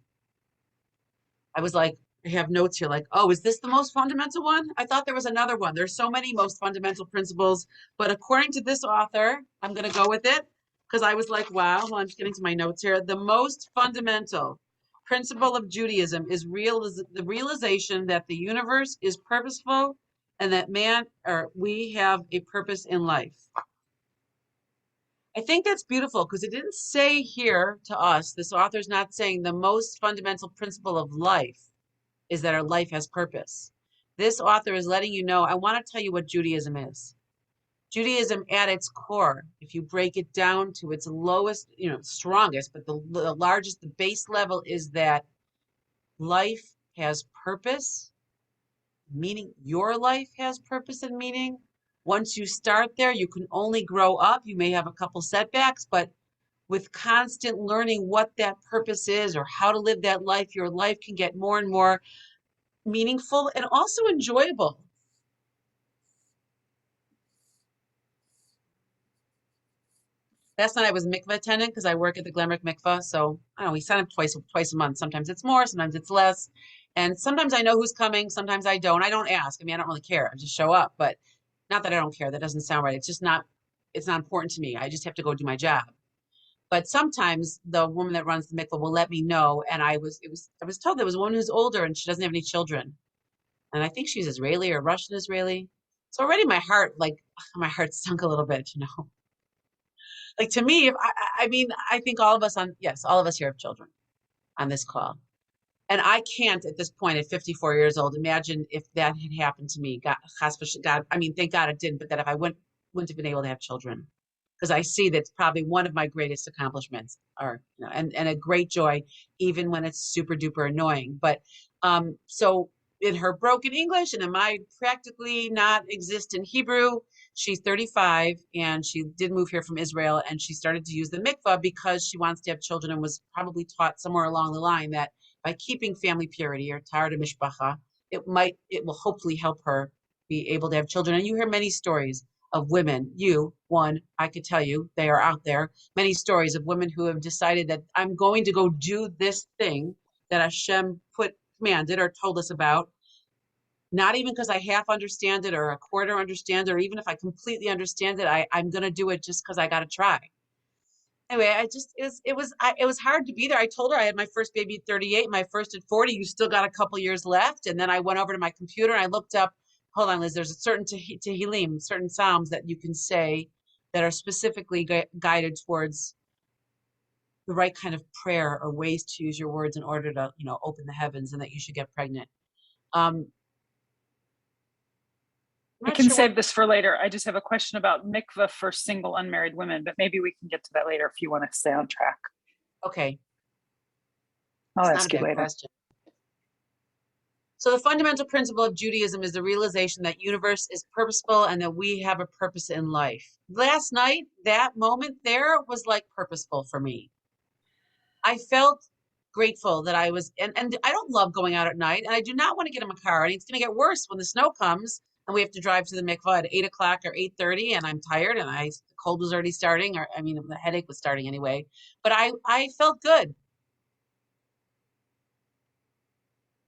I was like, I have notes here like, oh, is this the most fundamental one? I thought there was another one. There's so many most fundamental principles, but according to this author, I'm going to go with it because I was like, wow, well, I'm just getting to my notes here. The most fundamental principle of Judaism is the realization that the universe is purposeful and that we have a purpose in life. I think that's beautiful because it didn't say here to us, this author's not saying the most fundamental principle of life is that our life has purpose. This author is letting you know, I want to tell you what Judaism is. Judaism at its core, if you break it down to its lowest, strongest, but the largest, the base level is that life has purpose, meaning your life has purpose and meaning. Once you start there, you can only grow up. You may have a couple setbacks, but with constant learning what that purpose is or how to live that life, your life can get more and more meaningful and also enjoyable. Last night I was mikvah attendant because I work at the Glamrick mikvah. So I don't know, we sign up twice a month. Sometimes it's more, sometimes it's less. And sometimes I know who's coming, sometimes I don't. I don't ask. I mean, I don't really care. I just show up. But not that I don't care. That doesn't sound right. It's not important to me. I just have to go do my job. But sometimes the woman that runs the mikvah will let me know. And I was told there was a woman who's older and she doesn't have any children. And I think she's Israeli or Russian Israeli. So already my heart sunk a little bit, Like to me, if I mean, I think all of us all of us here have children on this call. And I can't at this point at 54 years old imagine if that had happened to me. God, I mean, thank God it didn't, but that if I wouldn't have been able to have children. Because I see that's probably one of my greatest accomplishments and a great joy, even when it's super duper annoying. But so in her broken English and in my practically not existent Hebrew, she's 35 and she did move here from Israel and she started to use the mikvah because she wants to have children and was probably taught somewhere along the line that by keeping family purity or tahara mishpacha, it will hopefully help her be able to have children. And you hear many stories of women, I could tell you, they are out there, many stories of women who have decided that I'm going to go do this thing that Hashem commanded or told us about, not even because I half understand it or a quarter understand it, or even if I completely understand it, I'm going to do it just because I got to try. Anyway, it was hard to be there. I told her I had my first baby at 38, my first at 40. You still got a couple years left. And then I went over to my computer and I looked up, hold on, Liz, there's a certain Tehillim, certain Psalms that you can say that are specifically guided towards the right kind of prayer or ways to use your words in order to, open the heavens and that you should get pregnant. I can save this for later. I just have a question about mikvah for single unmarried women, but maybe we can get to that later if you want to stay on track. Okay. I'll It's ask not a you bad later. question. So the fundamental principle of Judaism is the realization that universe is purposeful and that we have a purpose in life. Last night, that moment there was like purposeful for me. I felt grateful that I was, and I don't love going out at night, and I do not want to get in my car. And it's going to get worse when the snow comes and we have to drive to the mikvah at 8 o'clock or 8:30, and I'm tired and the cold was already starting, the headache was starting anyway. But I felt good.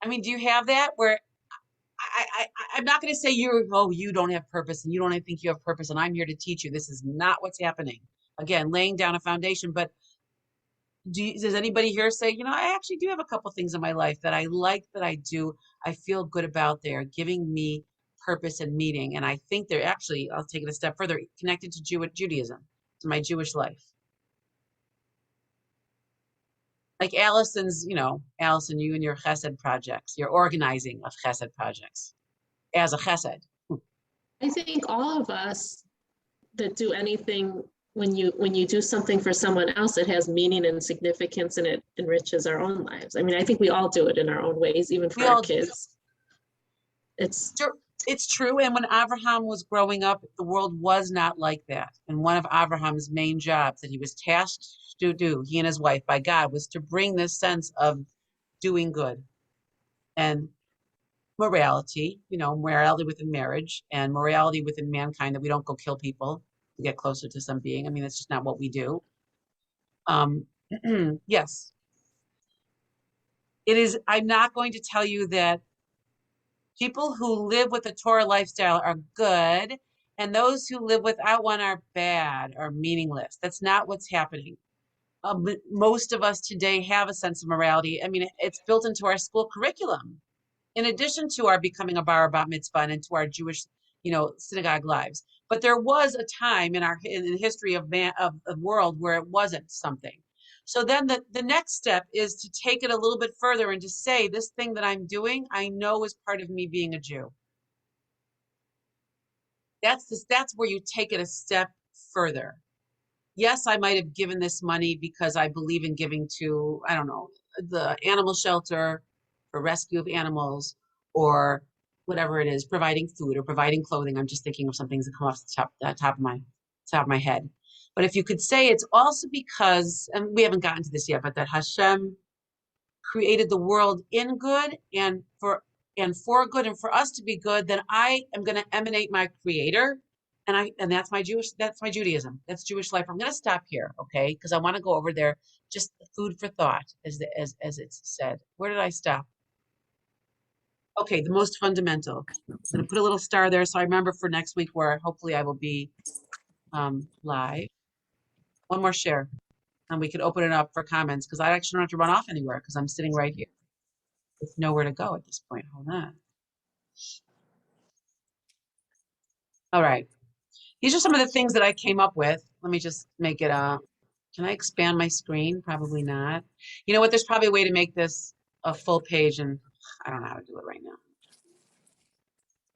I mean, do you have that where I'm not going to say you don't have purpose and you don't think you have purpose and I'm here to teach you. This is not what's happening. Again, laying down a foundation, but does anybody here say, I actually do have a couple things in my life that I like that I do. I feel good about. They're giving me purpose and meaning. And I think they're actually, I'll take it a step further, connected to Judaism, to my Jewish life. Like Allison's, Allison, you and your chesed projects, your organizing of chesed projects as a chesed. I think all of us that do anything, when you do something for someone else, it has meaning and significance and it enriches our own lives. I mean, I think we all do it in our own ways, even for our kids. It's true. And when Avraham was growing up, the world was not like that. And one of Avraham's main jobs that he was tasked to do, he and his wife by God, was to bring this sense of doing good and morality, morality within marriage and morality within mankind, that we don't go kill people to get closer to some being. I mean, that's just not what we do. Yes. It is. I'm not going to tell you that people who live with a Torah lifestyle are good and those who live without one are bad or meaningless. That's not what's happening. Most of us today have a sense of morality. I mean, it's built into our school curriculum. In addition to our becoming a bar bat mitzvah and into our Jewish, synagogue lives. But there was a time in the history of the world where it wasn't something. So then the next step is to take it a little bit further and to say, this thing that I'm doing, I know is part of me being a Jew. That's where you take it a step further. Yes, I might have given this money because I believe in giving to, I don't know, the animal shelter for rescue of animals or whatever it is, providing food or providing clothing. I'm just thinking of some things that come off the top of my head. But if you could say it's also because, and we haven't gotten to this yet, but that Hashem created the world in good and for good and for us to be good, then I am going to emanate my creator. And that's my Judaism. That's Jewish life. I'm going to stop here, okay? Because I want to go over there, just food for thought, as it's said. Where did I stop? Okay, the most fundamental. I'm going to put a little star there so I remember for next week where hopefully I will be live. One more share, and we can open it up for comments because I actually don't have to run off anywhere because I'm sitting right here with nowhere to go at this point. Hold on. All right. These are some of the things that I came up with. Let me just make it can I expand my screen? Probably not. You know what? There's probably a way to make this a full page, and I don't know how to do it right now.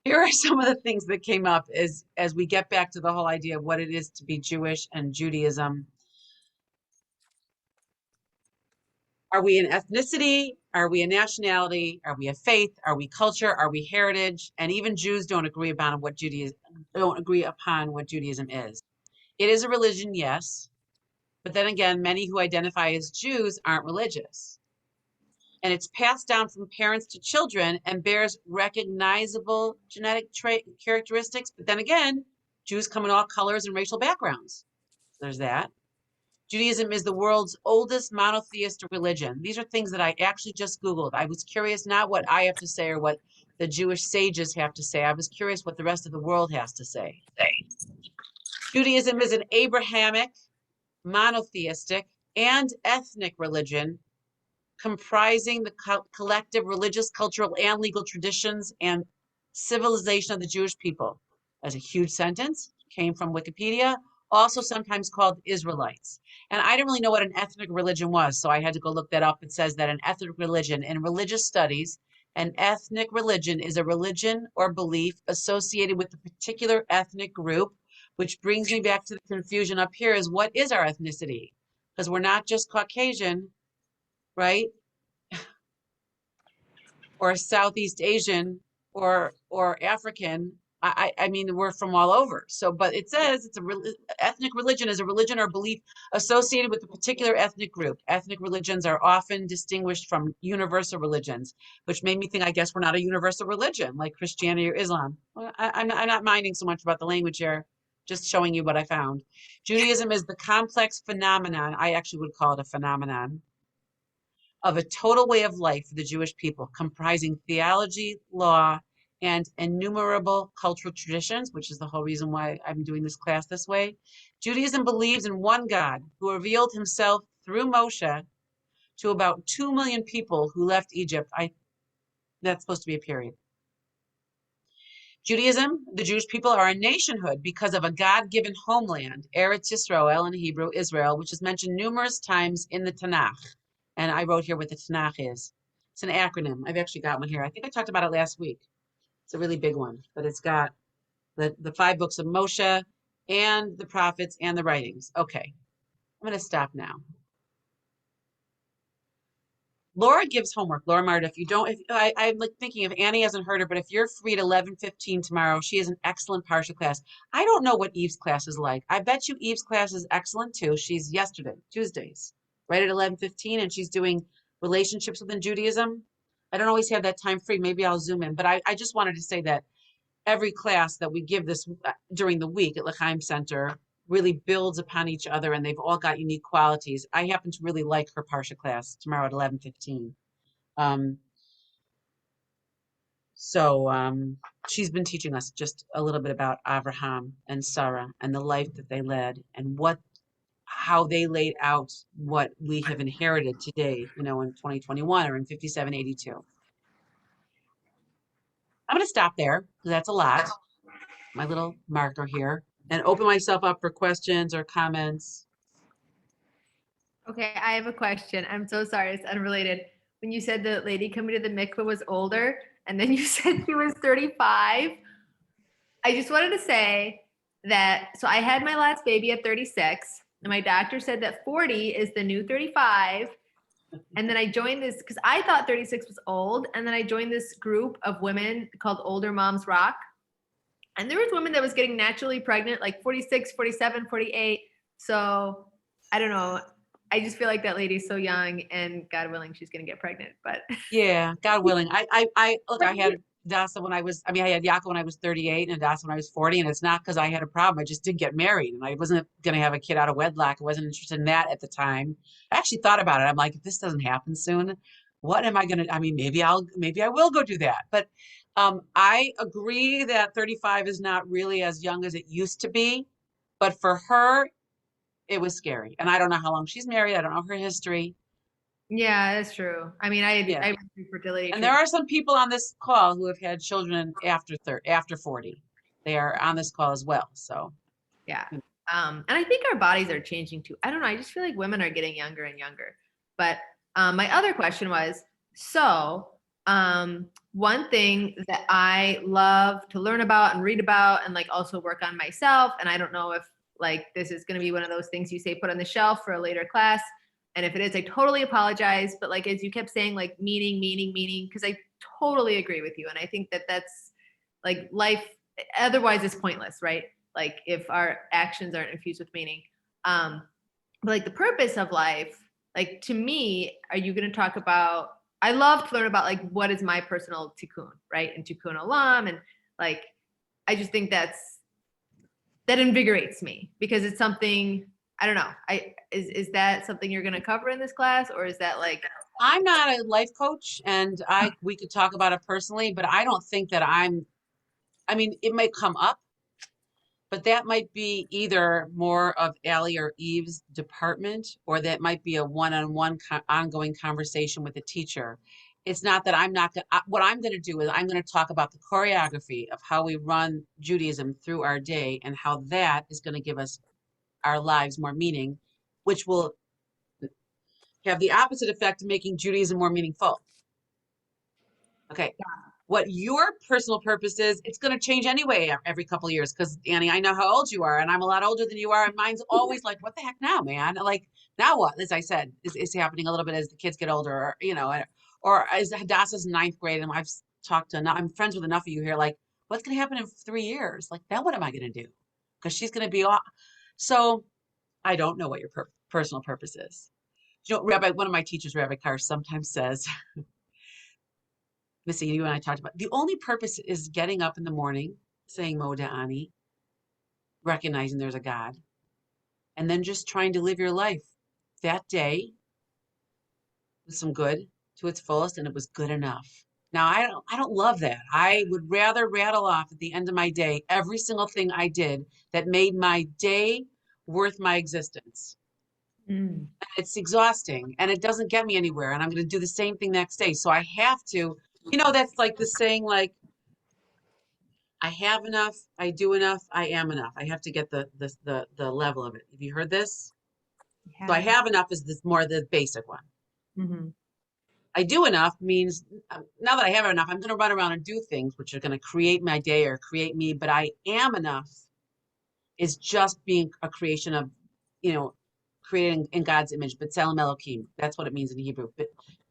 Here are some of the things that came up as we get back to the whole idea of what it is to be Jewish and Judaism. Are we an ethnicity? Are we a nationality? Are we a faith? Are we culture? Are we heritage? And even Jews don't agree upon what Judaism is. It is a religion, yes, but then again, many who identify as Jews aren't religious. And it's passed down from parents to children and bears recognizable genetic characteristics. But then again, Jews come in all colors and racial backgrounds. So there's that. Judaism is the world's oldest monotheistic religion. These are things that I actually just Googled. I was curious not what I have to say or what the Jewish sages have to say. I was curious what the rest of the world has to say. Judaism is an Abrahamic, monotheistic, and ethnic religion comprising the collective religious, cultural, and legal traditions and civilization of the Jewish people. That's a huge sentence, came from Wikipedia, also sometimes called Israelites. And I didn't really know what an ethnic religion was, so I had to go look that up. It says that an ethnic religion in religious studies, an ethnic religion is a religion or belief associated with a particular ethnic group, which brings me back to the confusion up here is what is our ethnicity? Because we're not just Caucasian, right? Or Southeast Asian or African. I mean, we're from all over. So, but it says it's ethnic religion is a religion or belief associated with a particular ethnic group. Ethnic religions are often distinguished from universal religions, which made me think, I guess we're not a universal religion like Christianity or Islam. Well, I'm not minding so much about the language here, just showing you what I found. Judaism is the complex phenomenon, I actually would call it a phenomenon, of a total way of life for the Jewish people, comprising theology, law, and innumerable cultural traditions, which is the whole reason why I'm doing this class this way. Judaism believes in one God who revealed himself through Moshe to about 2 million people who left Egypt. That's supposed to be a period. Judaism, the Jewish people are a nationhood because of a God-given homeland, Eretz Yisrael in Hebrew, Israel, which is mentioned numerous times in the Tanakh. And I wrote here what the Tanakh is. It's an acronym. I've actually got one here. I think I talked about it last week. It's a really big one, but it's got the 5 books of Moshe and the prophets and the writings. Okay, I'm going to stop now. Laura gives homework. Laura Marta, if you don't, I'm like thinking if Annie hasn't heard her, but if you're free at 11:15 tomorrow, she has an excellent Parsha class. I don't know what Eve's class is like. I bet you Eve's class is excellent too. She's Tuesdays, right at 11:15, and she's doing relationships within Judaism. I don't always have that time free. Maybe I'll zoom in, but I just wanted to say that every class that we give this during the week at L'Chaim Center really builds upon each other, and they've all got unique qualities. I happen to really like her Parsha class tomorrow at 11:15. She's been teaching us just a little bit about Abraham and Sarah and the life that they led and how they laid out what we have inherited today, in 2021 or in 5782. I'm going to stop there because that's a lot. My little marker here, and open myself up for questions or comments. Okay, I have a question. I'm so sorry, it's unrelated. When you said the lady coming to the mikveh was older, and then you said she was 35, I just wanted to say that, so I had my last baby at 36, and my doctor said that 40 is the new 35. And then I joined this, because I thought 36 was old, and then I joined this group of women called Older Moms Rock. And there was women that was getting naturally pregnant, like 46, 47, 48. So I don't know. I just feel like that lady's so young, and God willing, she's gonna get pregnant. But Yeah, God willing. I look, I had Dasa when I had Yaka when I was 38 and Dasa when I was 40. And it's not because I had a problem. I just didn't get married and I wasn't going to have a kid out of wedlock. I wasn't interested in that at the time. I actually thought about it. I'm like, if this doesn't happen soon, what am I going to, I mean, maybe I will go do that. But I agree that 35 is not really as young as it used to be. But for her, it was scary. And I don't know how long she's married. I don't know her history. yeah, that's true. I mean, Yeah. I went through fertility And there treatment. are some people on this call who have had children after 40. They are on this call as well. So Yeah. And I think our bodies are changing too. I don't know. I just feel like women are getting younger and younger. But my other question was, so one thing that I love to learn about and read about and like also work on myself, and I don't know if like this is going to be one of those things you say put on the shelf for a later class. And if it is, I totally apologize. But like, as you kept saying, like meaning, because I totally agree with you. And I think that that's like life otherwise is pointless, right? Like if our actions aren't infused with meaning. But like the purpose of life, like to me, are you going to talk about, I love to learn about like what is my personal tikkun, right? And tikkun olam. And like, I just think that invigorates me because it's something, I don't know. Is that something you're going to cover in this class, or is that like, I'm not a life coach and we could talk about it personally, but I don't think that I mean, it might come up, but that might be either more of Allie or Eve's department, or that might be a one-on-one ongoing conversation with the teacher. It's not that I'm not going what I'm going to do is I'm going to talk about the choreography of how we run Judaism through our day and how that is going to give us our lives more meaning, which will have the opposite effect of making Judaism more meaningful. Okay. What your personal purpose is, it's going to change anyway every couple of years. Because Annie, I know how old you are, and I'm a lot older than you are, and mine's always like, "What the heck now, man?" Like, now what? As I said, is happening a little bit as the kids get older, or or as Hadassah's ninth grade, and I've talked to, I'm friends with enough of you here. Like, what's going to happen in 3 years? Like, now what am I going to do? Because she's going to be off. So I don't know what your personal purpose is. You know, Rabbi, one of my teachers, Rabbi Karsh, sometimes says, Missy, you and I talked about the only purpose is getting up in the morning, saying Moda Ani, recognizing there's a God, and then just trying to live your life that day with some good to its fullest, and it was good enough. Now I don't love that. I would rather rattle off at the end of my day every single thing I did that made my day worth my existence. It's exhausting and it doesn't get me anywhere. And I'm going to do the same thing next day. So I have to, that's like the saying, like, I have enough, I do enough, I am enough. I have to get the level of it. Have you heard this? So I have enough is this more the basic one. mm-hmm. I do enough means now that I have enough, I'm going to run around and do things which are going to create my day or create me. But I am enough is just being a creation of, creating in God's image. B'Tselem Elohim. That's what it means in Hebrew. But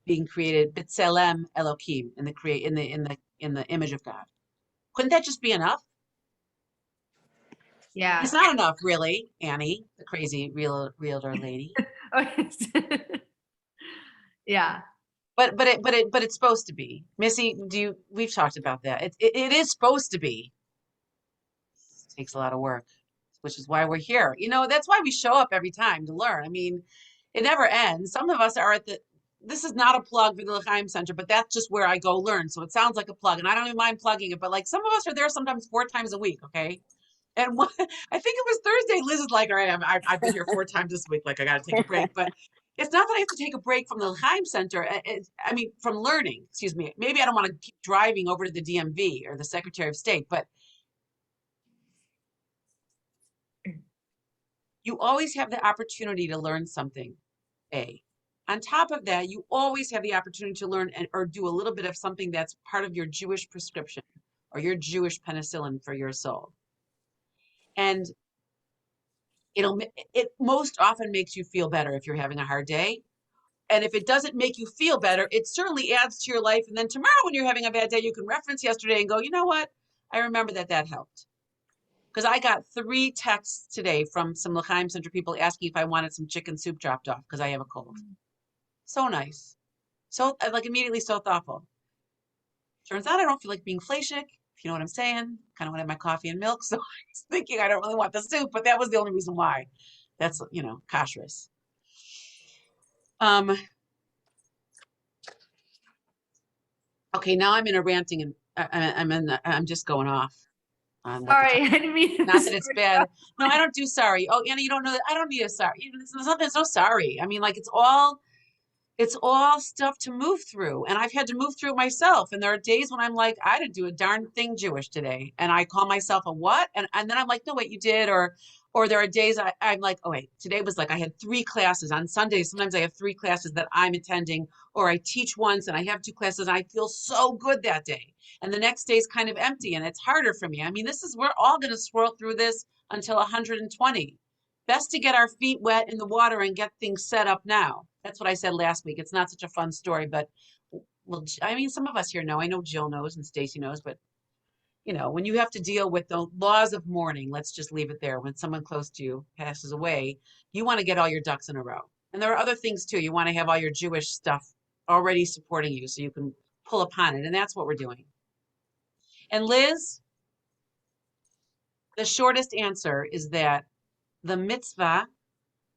being created B'Tselem Elohim in the create in the image of God. Couldn't that just be enough? Yeah. It's not enough, really, Annie, the crazy realtor lady. Yeah. But it's supposed to be. Missy, we've talked about that. It is supposed to be. It takes a lot of work, which is why we're here. That's why we show up every time to learn. I mean, it never ends. Some of us are this is not a plug for the L'chaim Center, but that's just where I go learn. So it sounds like a plug, and I don't even mind plugging it. But like some of us are there sometimes 4 times a week, okay? And I think it was Thursday, Liz is like, all right, I've been here 4 times this week. Like, I got to take a break. But it's not that I have to take a break from the L'chaim Center. I mean, from learning, excuse me. Maybe I don't want to keep driving over to the DMV or the Secretary of State, but you always have the opportunity to learn something A. On top of that, you always have the opportunity to learn or do a little bit of something that's part of your Jewish prescription or your Jewish penicillin for your soul. And it most often makes you feel better if you're having a hard day. And if it doesn't make you feel better, it certainly adds to your life. And then tomorrow when you're having a bad day, you can reference yesterday and go, you know what? I remember that helped. Because I got 3 texts today from some L'chaim Center people asking if I wanted some chicken soup dropped off because I have a cold. So nice. So like immediately so thoughtful. Turns out I don't feel like being flashik, if you know what I'm saying. Kind of want to have my coffee and milk. So I was thinking I don't really want the soup, but that was the only reason why. That's, kashrus. Okay, now I'm in a ranting and I'm just going off. Sorry, I didn't mean to Not that it's bad. No, I don't do sorry. Oh, Anna, you don't know that. I don't need a sorry. There's no sorry. I mean, like it's all stuff to move through. And I've had to move through it myself. And there are days when I'm like, I didn't do a darn thing Jewish today. And I call myself a what? And then I'm like, no, wait, you did. Or there are days I'm like, oh wait, today was like I had 3 classes on Sundays. Sometimes I have 3 classes that I'm attending, or I teach once and I have 2 classes and I feel so good that day. And the next day is kind of empty and it's harder for me. I mean, we're all going to swirl through this until 120. Best to get our feet wet in the water and get things set up now. That's what I said last week. It's not such a fun story, but well, I mean, some of us here know. I know Jill knows and Stacy knows, but when you have to deal with the laws of mourning, let's just leave it there. When someone close to you passes away, you want to get all your ducks in a row. And there are other things too. You want to have all your Jewish stuff already supporting you so you can pull upon it. And that's what we're doing. And Liz, the shortest answer is that the mitzvah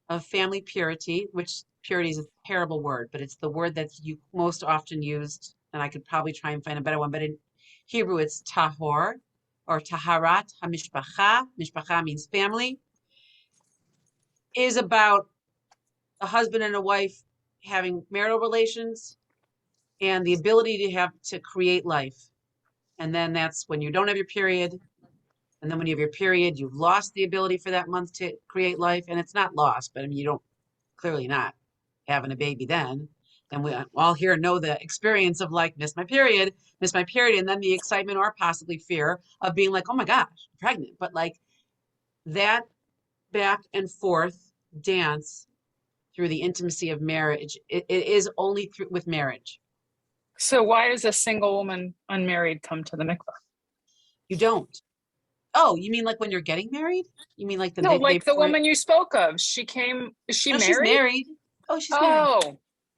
of family purity, which purity is a terrible word, but it's the word that's most often used, and I could probably try and find a better one, but in Hebrew it's tahor or taharat hamishpacha. Mishpacha means family. Is about a husband and a wife having marital relations and the ability to create life. And then that's when you don't have your period. And then when you have your period, you've lost the ability for that month to create life. And it's not lost, but I mean, you don't clearly not having a baby then. And we all here know the experience of like, miss my period. And then the excitement or possibly fear of being like, oh my gosh, I'm pregnant. But like that back and forth dance through the intimacy of marriage, it is only with marriage. So why does a single woman unmarried come to the mikvah? You don't. Oh, you mean like when you're getting married? You mean like the No, day like the before? woman you spoke of. She came. Is she No, married? she's married. Oh, she's married.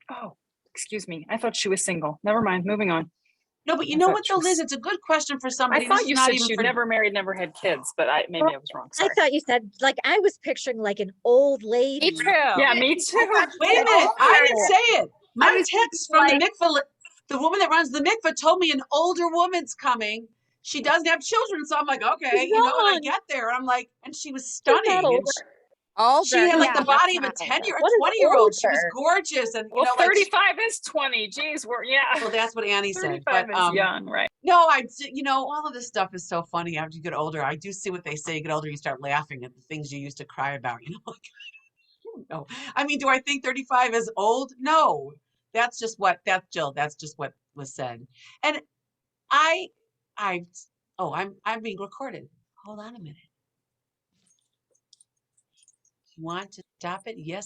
Oh, excuse me. I thought she was single. Never mind. Moving on. No, but you I know thought what she though, was- Liz? It's a good question for I somebody. This thought is you not said even she'd for never married, never had kids, but maybe I was wrong. I Sorry. thought you said, like, I was picturing like an old lady. Me too. Yeah, me too. Wait a minute. I didn't say it. My was text from the mikvah, the woman that runs the mikvah told me an older woman's coming. She doesn't have children. So I'm like, okay, She's and I young. get there and I'm like, and she was She's not stunning. And older. she Older. had like Yeah, the body of a that's not 10-year, What is 20-year-old. She was older? gorgeous. And Well, like 35 is 20. Geez, yeah. well, that's what Annie said. 35 But is young, right? no, all of this stuff is so funny after you get older. I do see what they say. You get older, you start laughing at the things you used to cry about. Like, I don't know. I mean, do I think 35 is old? No. That's just what was said. And I'm being recorded. Hold on a minute. You want to stop it? Yes.